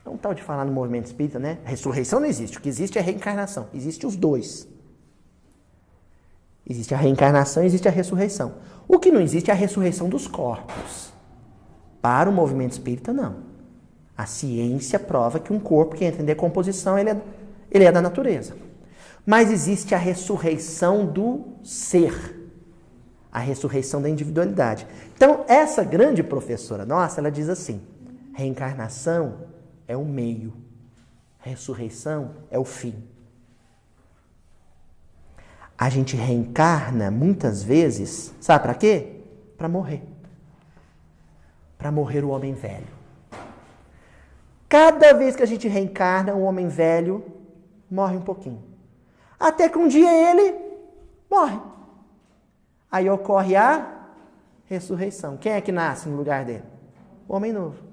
É um tal de falar no movimento espírita, né? Ressurreição não existe. O que existe é reencarnação. Existem os dois. Existe a reencarnação e existe a ressurreição. O que não existe é a ressurreição dos corpos. Para o movimento espírita, não. A ciência prova que um corpo que entra em decomposição, ele é da natureza. Mas existe a ressurreição do ser. A ressurreição da individualidade. Então, essa grande professora nossa, ela diz assim: reencarnação é o meio, ressurreição é o fim. A gente reencarna muitas vezes, sabe para quê? Para morrer. Para morrer o homem velho. Cada vez que a gente reencarna, o homem velho morre um pouquinho. Até que um dia ele morre. Aí ocorre a ressurreição. Quem é que nasce no lugar dele? O homem novo.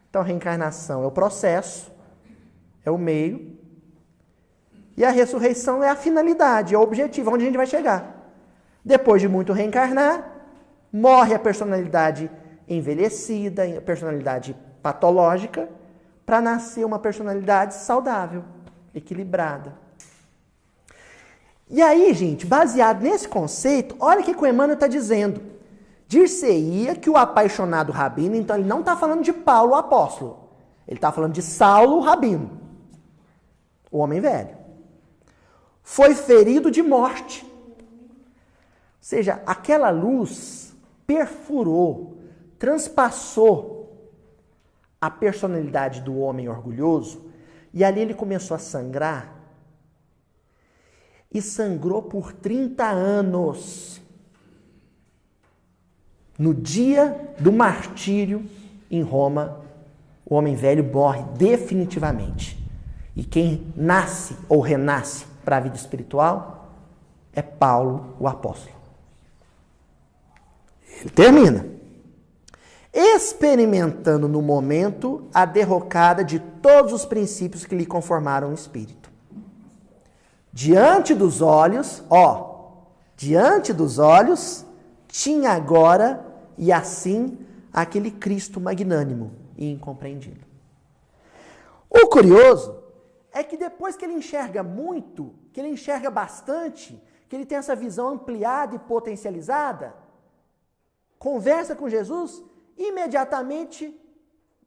Então, a reencarnação é o processo, é o meio, e a ressurreição é a finalidade, é o objetivo, onde a gente vai chegar. Depois de muito reencarnar, morre a personalidade envelhecida, a personalidade patológica, para nascer uma personalidade saudável, equilibrada. E aí, gente, baseado nesse conceito, olha o que o Emmanuel está dizendo. Dir-se-ia que o apaixonado rabino, então ele não está falando de Paulo, o apóstolo. Ele está falando de Saulo, o rabino, o homem velho. Foi ferido de morte. Ou seja, aquela luz perfurou, transpassou a personalidade do homem orgulhoso e ali ele começou a sangrar. E sangrou por 30 anos. No dia do martírio em Roma, o homem velho morre definitivamente. E quem nasce ou renasce para a vida espiritual é Paulo, o apóstolo. Ele termina. Experimentando no momento a derrocada de todos os princípios que lhe conformaram o espírito. Diante dos olhos, diante dos olhos, tinha agora, e assim, aquele Cristo magnânimo e incompreendido. O curioso é que depois que ele enxerga muito, que ele enxerga bastante, que ele tem essa visão ampliada e potencializada, conversa com Jesus, imediatamente,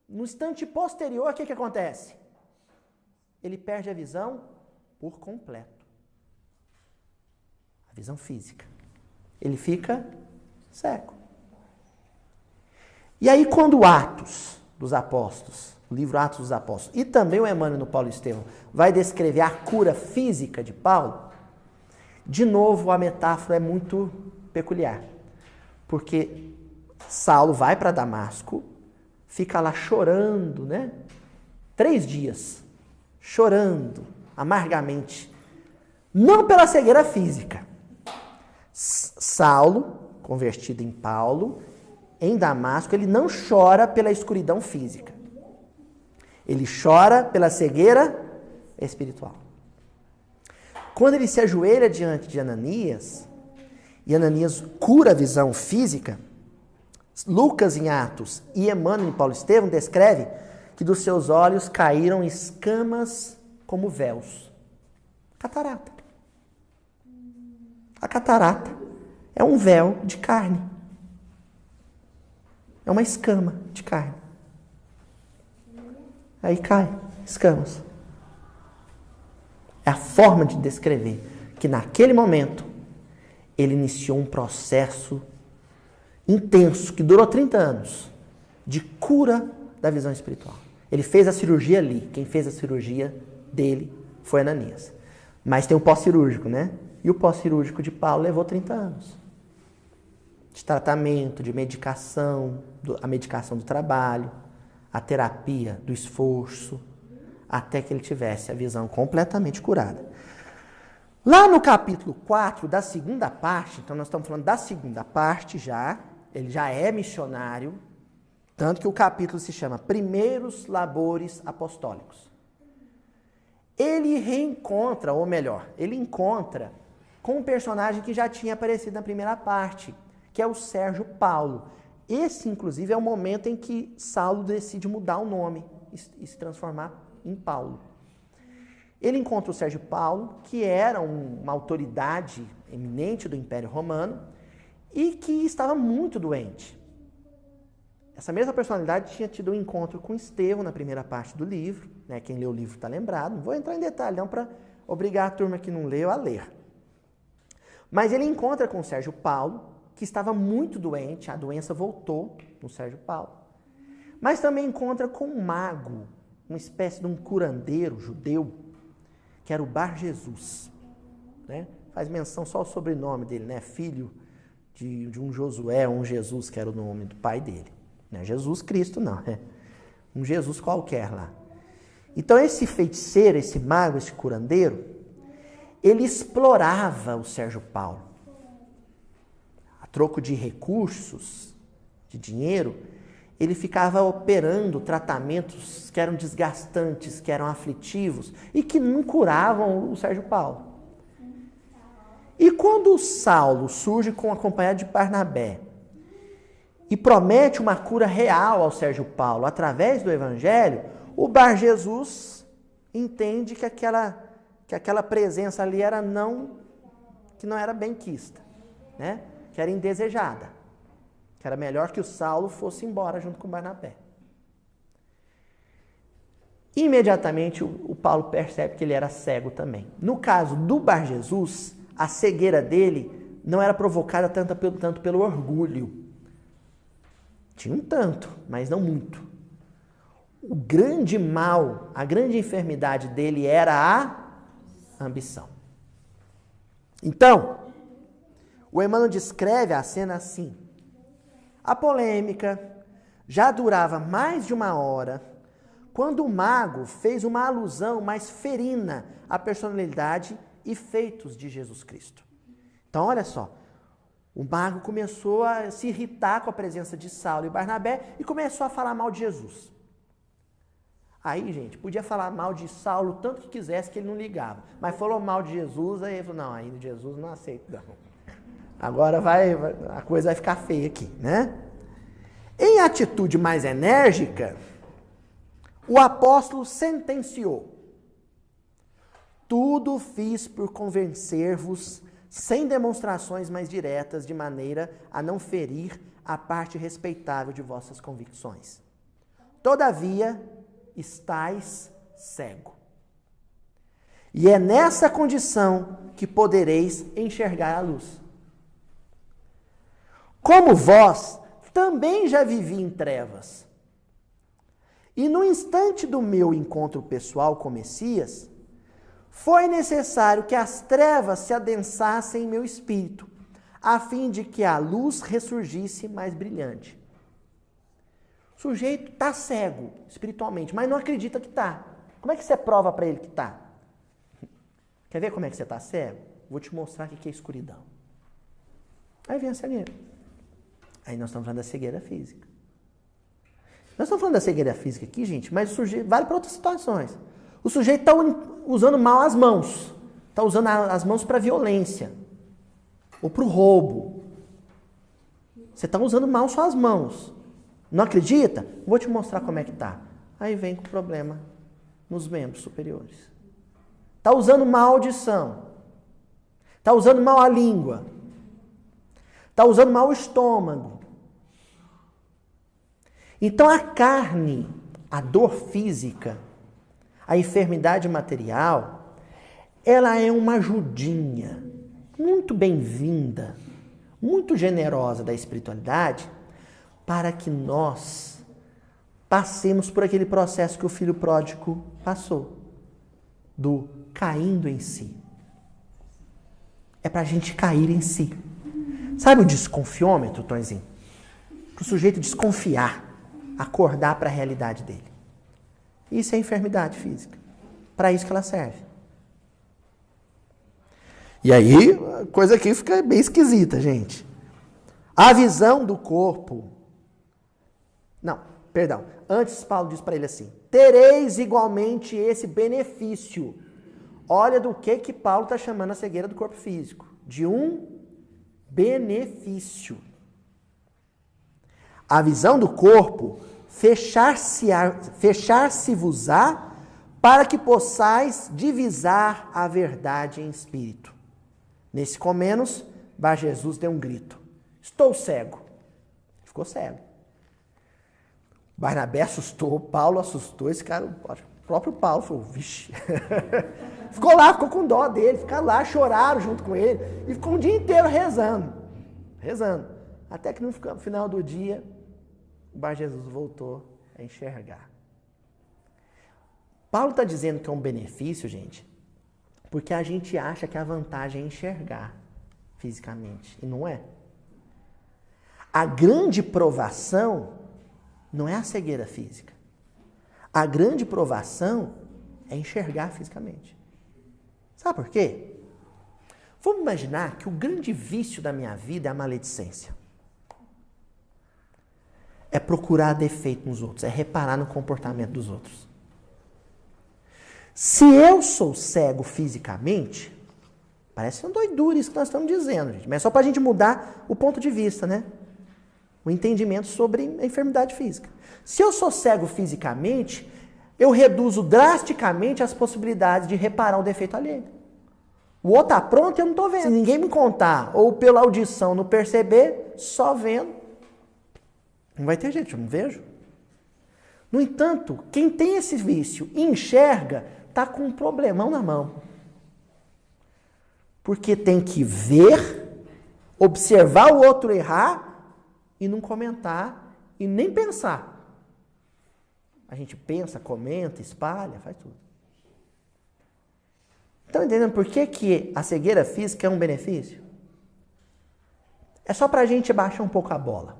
no instante posterior, o que acontece? Ele perde a visão por completo. A visão física. Ele fica cego. E aí, quando Atos dos Apóstolos, o livro Atos dos Apóstolos, e também o Emmanuel no Paulo Estevão, vai descrever a cura física de Paulo, de novo a metáfora é muito peculiar. Porque Saulo vai para Damasco, fica lá chorando, 3 dias, chorando amargamente. Não pela cegueira física. Saulo, convertido em Paulo, em Damasco, ele não chora pela escuridão física. Ele chora pela cegueira espiritual. Quando ele se ajoelha diante de Ananias, e Ananias cura a visão física, Lucas em Atos e Emmanuel em Paulo Estevão descreve que dos seus olhos caíram escamas como véus. Catarata. A catarata é um véu de carne. É uma escama de carne. Aí cai escamas. É a forma de descrever que naquele momento ele iniciou um processo intenso, que durou 30 anos, de cura da visão espiritual. Ele fez a cirurgia ali. Quem fez a cirurgia dele foi Ananias. Mas tem o pós-cirúrgico, E o pós-cirúrgico de Paulo levou 30 anos. De tratamento, de medicação, a medicação do trabalho, a terapia do esforço, até que ele tivesse a visão completamente curada. Lá no capítulo 4 da segunda parte, então nós estamos falando da segunda parte já, ele já é missionário, tanto que o capítulo se chama Primeiros Labores Apostólicos. Ele reencontra, ou melhor, ele encontra com um personagem que já tinha aparecido na primeira parte, que é o Sérgio Paulo. Esse, inclusive, é o momento em que Saulo decide mudar o nome e se transformar em Paulo. Ele encontra o Sérgio Paulo, que era uma autoridade eminente do Império Romano e que estava muito doente. Essa mesma personalidade tinha tido um encontro com Estevão na primeira parte do livro. Quem leu o livro está lembrado. Não vou entrar em detalhe não para obrigar a turma que não leu a ler. Mas ele encontra com o Sérgio Paulo, que estava muito doente, a doença voltou no Sérgio Paulo. Mas também encontra com um mago, uma espécie de um curandeiro judeu, que era o Bar Jesus. Faz menção só ao sobrenome dele, filho de um Josué, um Jesus, que era o nome do pai dele. Não é Jesus Cristo, não. É um Jesus qualquer lá. Então esse feiticeiro, esse mago, esse curandeiro, ele explorava o Sérgio Paulo. A troco de recursos, de dinheiro, ele ficava operando tratamentos que eram desgastantes, que eram aflitivos e que não curavam o Sérgio Paulo. E quando Saulo surge acompanhado de Barnabé e promete uma cura real ao Sérgio Paulo através do Evangelho, o Bar Jesus entende que aquela presença ali que não era benquista, que era indesejada, que era melhor que o Saulo fosse embora junto com Barnabé. Imediatamente o Paulo percebe que ele era cego também. No caso do Bar Jesus, a cegueira dele não era provocada tanto pelo orgulho. Tinha um tanto, mas não muito. O grande mal, a grande enfermidade dele era a ambição. Então, o Emmanuel descreve a cena assim. A polêmica já durava mais de 1 hora, quando o mago fez uma alusão mais ferina à personalidade e feitos de Jesus Cristo. Então, olha só. O mago começou a se irritar com a presença de Saulo e Barnabé e começou a falar mal de Jesus. Aí, gente, podia falar mal de Saulo tanto que quisesse, que ele não ligava. Mas falou mal de Jesus, aí ele falou, não, aí Jesus não aceito, não. Agora a coisa vai ficar feia aqui, né? Em atitude mais enérgica, o apóstolo sentenciou: tudo fiz por convencer-vos sem demonstrações mais diretas, de maneira a não ferir a parte respeitável de vossas convicções. Todavia, estais cego. E é nessa condição que podereis enxergar a luz. Como vós também já vivi em trevas. E no instante do meu encontro pessoal com Messias, foi necessário que as trevas se adensassem em meu espírito, a fim de que a luz ressurgisse mais brilhante. O sujeito está cego espiritualmente, mas não acredita que está. Como é que você prova para ele que está? Quer ver como é que você está cego? Vou te mostrar o que é escuridão. Aí vem a cegueira. Aí nós estamos falando da cegueira física. Nós estamos falando da cegueira física aqui, gente, mas o sujeito vale para outras situações. O sujeito está usando mal as mãos. Está usando as mãos para violência. Ou para o roubo. Você está usando mal suas mãos. Não acredita? Vou te mostrar como é que está. Aí vem com o problema nos membros superiores. Está usando mal a audição. Está usando mal a língua. Está usando mal o estômago. Então a carne, a dor física, a enfermidade material, ela é uma ajudinha muito bem-vinda, muito generosa da espiritualidade, para que nós passemos por aquele processo que o filho pródigo passou, do caindo em si. É para a gente cair em si. Sabe o desconfiômetro, Tonzinho? Para o sujeito desconfiar, acordar para a realidade dele. Isso é enfermidade física. Para isso que ela serve. E aí, a coisa aqui fica bem esquisita, gente. A visão do corpo... Não, perdão. Antes, Paulo diz para ele assim: tereis igualmente esse benefício. Olha do que Paulo está chamando a cegueira do corpo físico. De um benefício. A visão do corpo fechar-se-vos-á para que possais divisar a verdade em espírito. Nesse comenos, Bar Jesus deu um grito: estou cego. Ficou cego. Barnabé assustou, Paulo assustou, esse cara, o próprio Paulo falou, vixe. Ficou com dó dele, ficaram lá, choraram junto com ele, e ficou um dia inteiro rezando. Até que no final do dia, o Bar Jesus voltou a enxergar. Paulo está dizendo que é um benefício, gente, porque a gente acha que a vantagem é enxergar fisicamente, e não é. A grande provação não é a cegueira física. A grande provação é enxergar fisicamente. Sabe por quê? Vamos imaginar que o grande vício da minha vida é a maledicência. É procurar defeito nos outros, é reparar no comportamento dos outros. Se eu sou cego fisicamente, parece uma doidura isso que nós estamos dizendo, gente, mas é só para a gente mudar o ponto de vista, né? O entendimento sobre a enfermidade física. Se eu sou cego fisicamente, eu reduzo drasticamente as possibilidades de reparar o defeito alheio. O outro está pronto e eu não estou vendo. Se ninguém me contar, ou pela audição não perceber, só vendo, não vai ter jeito, eu não vejo. No entanto, quem tem esse vício e enxerga, está com um problemão na mão. Porque tem que ver, observar o outro errar, e não comentar, e nem pensar. A gente pensa, comenta, espalha, faz tudo. Estão entendendo por que a cegueira física é um benefício? É só para a gente baixar um pouco a bola.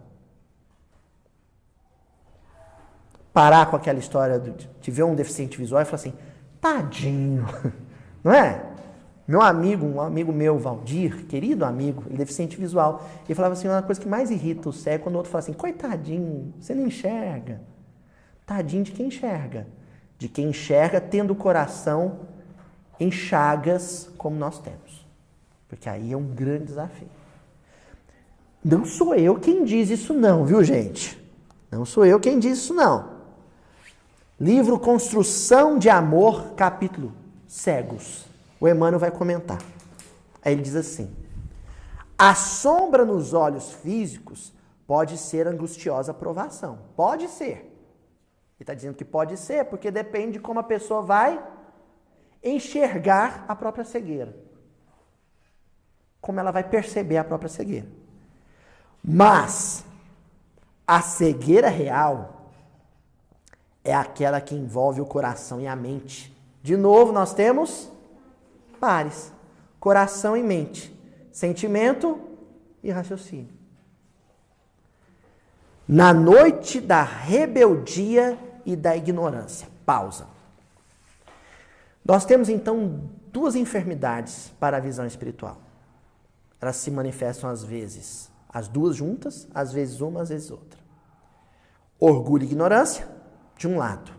Parar com aquela história de ver um deficiente visual e falar assim, tadinho, não é? Meu amigo, um amigo meu, Valdir, querido amigo, ele é deficiente visual, ele falava assim, uma coisa que mais irrita o cego, quando o outro fala assim, coitadinho, você não enxerga. Tadinho de quem enxerga. De quem enxerga tendo o coração em chagas como nós temos. Porque aí é um grande desafio. Não sou eu quem diz isso não, viu, gente? Não sou eu quem diz isso não. Livro Construção de Amor, capítulo Cegos. O Emmanuel vai comentar. Aí ele diz assim: a sombra nos olhos físicos pode ser angustiosa provação. Pode ser. Ele está dizendo que pode ser porque depende de como a pessoa vai enxergar a própria cegueira. Como ela vai perceber a própria cegueira. Mas a cegueira real é aquela que envolve o coração e a mente. De novo, nós temos pares. Coração e mente. Sentimento e raciocínio. Na noite da rebeldia e da ignorância. Pausa. Nós temos então duas enfermidades para a visão espiritual. Elas se manifestam às vezes, as duas juntas, às vezes uma, às vezes outra. Orgulho e ignorância, de um lado.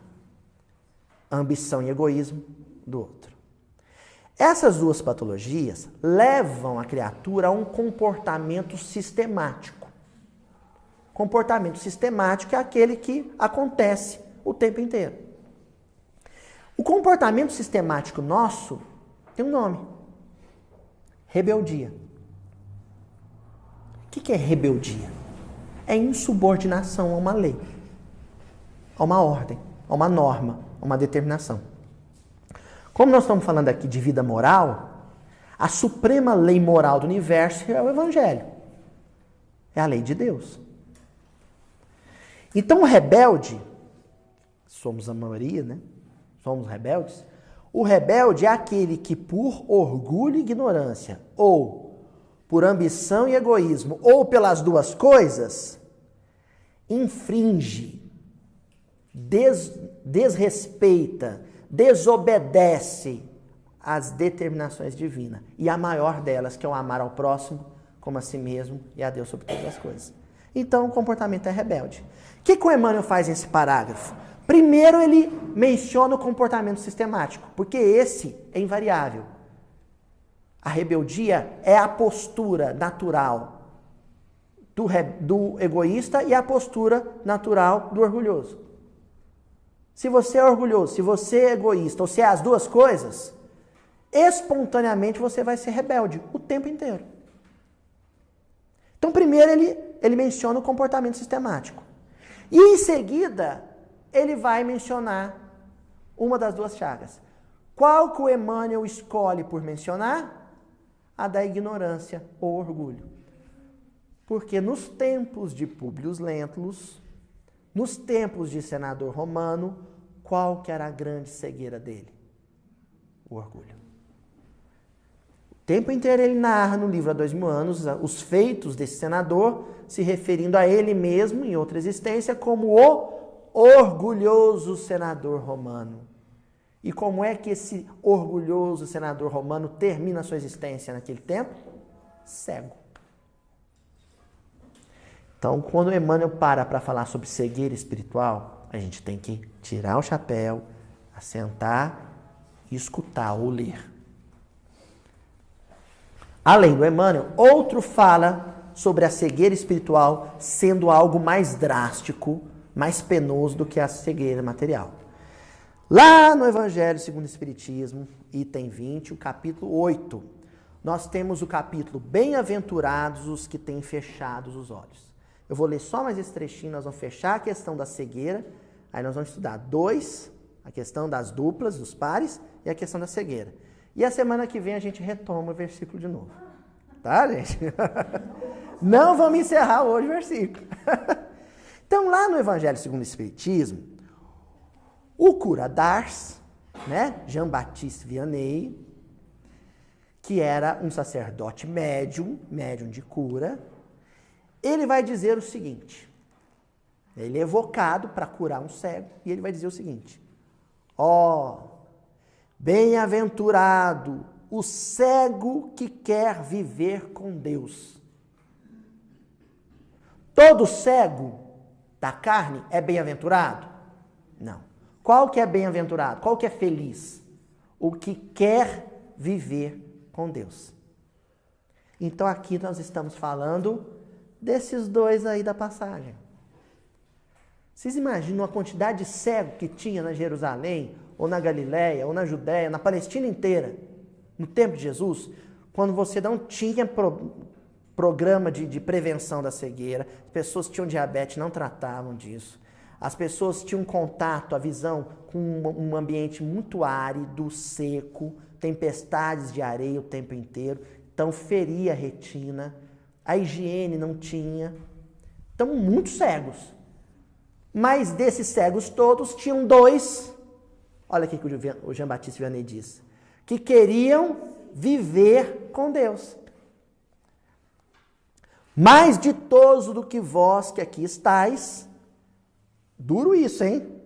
Ambição e egoísmo, do outro. Essas duas patologias levam a criatura a um comportamento sistemático. Comportamento sistemático é aquele que acontece o tempo inteiro. O comportamento sistemático nosso tem um nome. Rebeldia. O que é rebeldia? É insubordinação a uma lei, a uma ordem, a uma norma, a uma determinação. Como nós estamos falando aqui de vida moral, a suprema lei moral do universo é o Evangelho. É a lei de Deus. Então o rebelde, somos a maioria, né? Somos rebeldes. O rebelde é aquele que por orgulho e ignorância, ou por ambição e egoísmo, ou pelas duas coisas, infringe, desrespeita, desobedece às determinações divinas. E a maior delas, que é o amar ao próximo como a si mesmo e a Deus sobre todas as coisas. Então, o comportamento é rebelde. O que o Emmanuel faz nesse parágrafo? Primeiro, ele menciona o comportamento sistemático, porque esse é invariável. A rebeldia é a postura natural do egoísta e a postura natural do orgulhoso. Se você é orgulhoso, se você é egoísta, ou se é as duas coisas, espontaneamente você vai ser rebelde o tempo inteiro. Então, primeiro ele menciona o comportamento sistemático. E em seguida, ele vai mencionar uma das duas chagas. Qual que o Emmanuel escolhe por mencionar? A da ignorância ou orgulho. Porque nos tempos de Públio Lentulus, nos tempos de senador romano, qual que era a grande cegueira dele? O orgulho. O tempo inteiro ele narra no livro Há 2000 anos os feitos desse senador, se referindo a ele mesmo em outra existência como o orgulhoso senador romano. E como é que esse orgulhoso senador romano termina a sua existência naquele tempo? Cego. Então, quando Emmanuel para falar sobre cegueira espiritual, a gente tem que tirar o chapéu, assentar e escutar ou ler. Além do Emmanuel, outro fala sobre a cegueira espiritual sendo algo mais drástico, mais penoso do que a cegueira material. Lá no Evangelho segundo o Espiritismo, item 20, o capítulo 8, nós temos o capítulo Bem-aventurados os que têm fechados os olhos. Eu vou ler só mais esse trechinho, nós vamos fechar a questão da cegueira, aí nós vamos estudar a questão das duplas, dos pares, e a questão da cegueira. E a semana que vem a gente retoma o versículo de novo. Tá, gente? Não vamos encerrar hoje o versículo. Então, lá no Evangelho segundo o Espiritismo, o cura d'Ars, né, Jean-Baptiste Vianney, que era um sacerdote médium de cura, ele vai dizer o seguinte, ele é evocado para curar um cego, e ele vai dizer o seguinte, bem-aventurado o cego que quer viver com Deus. Todo cego da carne é bem-aventurado? Não. Qual que é bem-aventurado? Qual que é feliz? O que quer viver com Deus. Então aqui nós estamos falando desses dois aí da passagem. Vocês imaginam a quantidade de cego que tinha na Jerusalém, ou na Galiléia, ou na Judéia, na Palestina inteira, no tempo de Jesus, quando você não tinha programa de prevenção da cegueira, as pessoas que tinham diabetes não tratavam disso, as pessoas tinham contato, a visão com um ambiente muito árido, seco, tempestades de areia o tempo inteiro, então feria a retina, a higiene não tinha, então muitos cegos. Mas desses cegos todos, tinham dois, olha aqui que o Jean Baptiste Vianney diz, que queriam viver com Deus. Mais ditoso do que vós que aqui estáis. Duro isso, hein?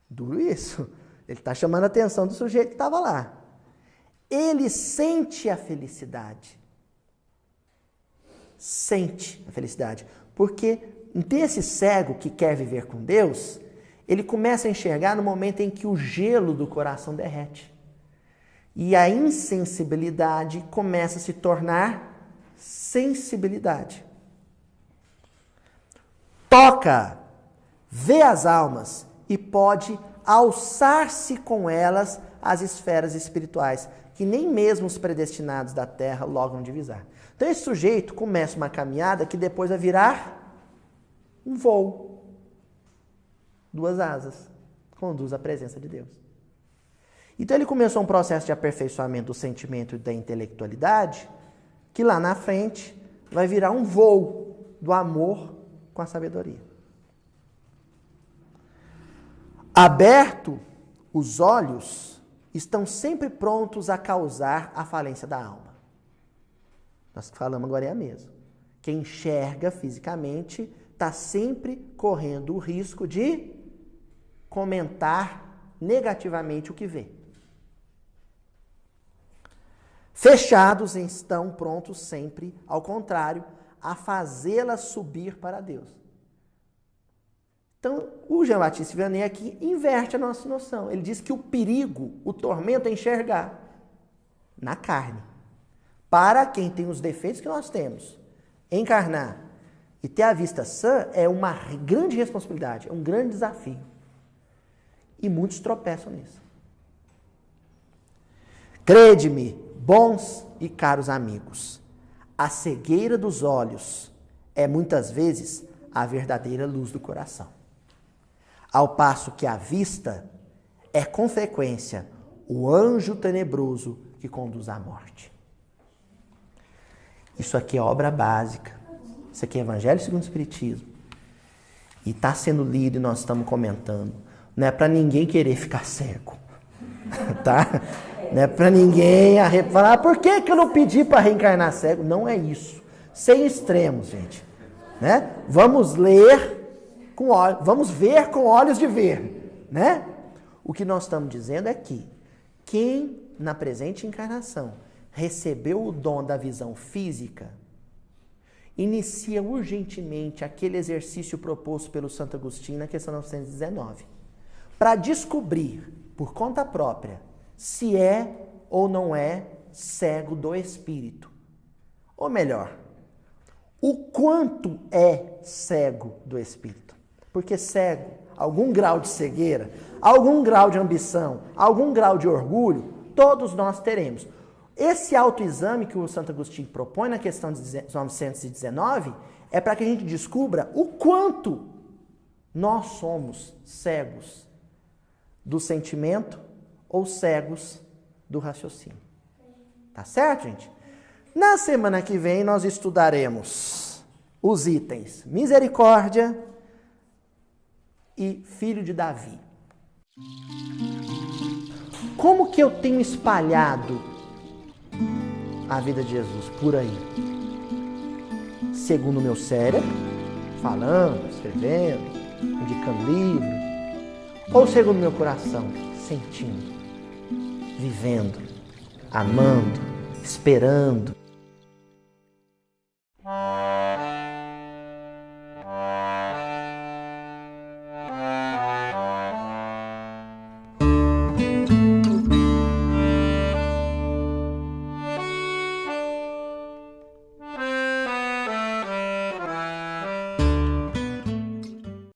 Duro isso. Ele está chamando a atenção do sujeito que estava lá. Ele sente a felicidade. Sente a felicidade. Porque desse cego que quer viver com Deus, ele começa a enxergar no momento em que o gelo do coração derrete. E a insensibilidade começa a se tornar sensibilidade. Toca, vê as almas e pode alçar-se com elas às esferas espirituais, que nem mesmo os predestinados da terra logram divisar. Então esse sujeito começa uma caminhada que depois vai virar um voo. Duas asas. Conduz à presença de Deus. Então ele começou um processo de aperfeiçoamento do sentimento e da intelectualidade, que lá na frente vai virar um voo do amor com a sabedoria. Aberto, os olhos estão sempre prontos a causar a falência da alma. Nós falamos agora é a mesma. Quem enxerga fisicamente está sempre correndo o risco de comentar negativamente o que vê. Fechados estão prontos sempre, ao contrário, a fazê-la subir para Deus. Então, o Jean Baptiste Vianney aqui inverte a nossa noção. Ele diz que o perigo, o tormento é enxergar na carne. Para quem tem os defeitos que nós temos, encarnar e ter a vista sã é uma grande responsabilidade, é um grande desafio. E muitos tropeçam nisso. Crede-me, bons e caros amigos, a cegueira dos olhos é muitas vezes a verdadeira luz do coração. Ao passo que a vista é com frequência o anjo tenebroso que conduz à morte. Isso aqui é obra básica. Isso aqui é Evangelho segundo o Espiritismo. E está sendo lido e nós estamos comentando. Não é para ninguém querer ficar cego. Tá? Não é para ninguém falar, por que eu não pedi para reencarnar cego? Não é isso. Sem extremos, gente. Né? Vamos ler com olhos, vamos ver com olhos de ver. Né? O que nós estamos dizendo é que quem na presente encarnação recebeu o dom da visão física, inicia urgentemente aquele exercício proposto pelo Santo Agostinho na questão 919, para descobrir, por conta própria, se é ou não é cego do espírito. Ou melhor, o quanto é cego do espírito. Porque cego, algum grau de cegueira, algum grau de ambição, algum grau de orgulho, todos nós teremos. Esse autoexame que o Santo Agostinho propõe na questão 919 é para que a gente descubra o quanto nós somos cegos do sentimento ou cegos do raciocínio. Tá certo, gente? Na semana que vem nós estudaremos os itens misericórdia e filho de Davi. Como que eu tenho espalhado a vida de Jesus por aí? Segundo o meu cérebro, falando, escrevendo, indicando livro, ou segundo o meu coração, sentindo, vivendo, amando, esperando.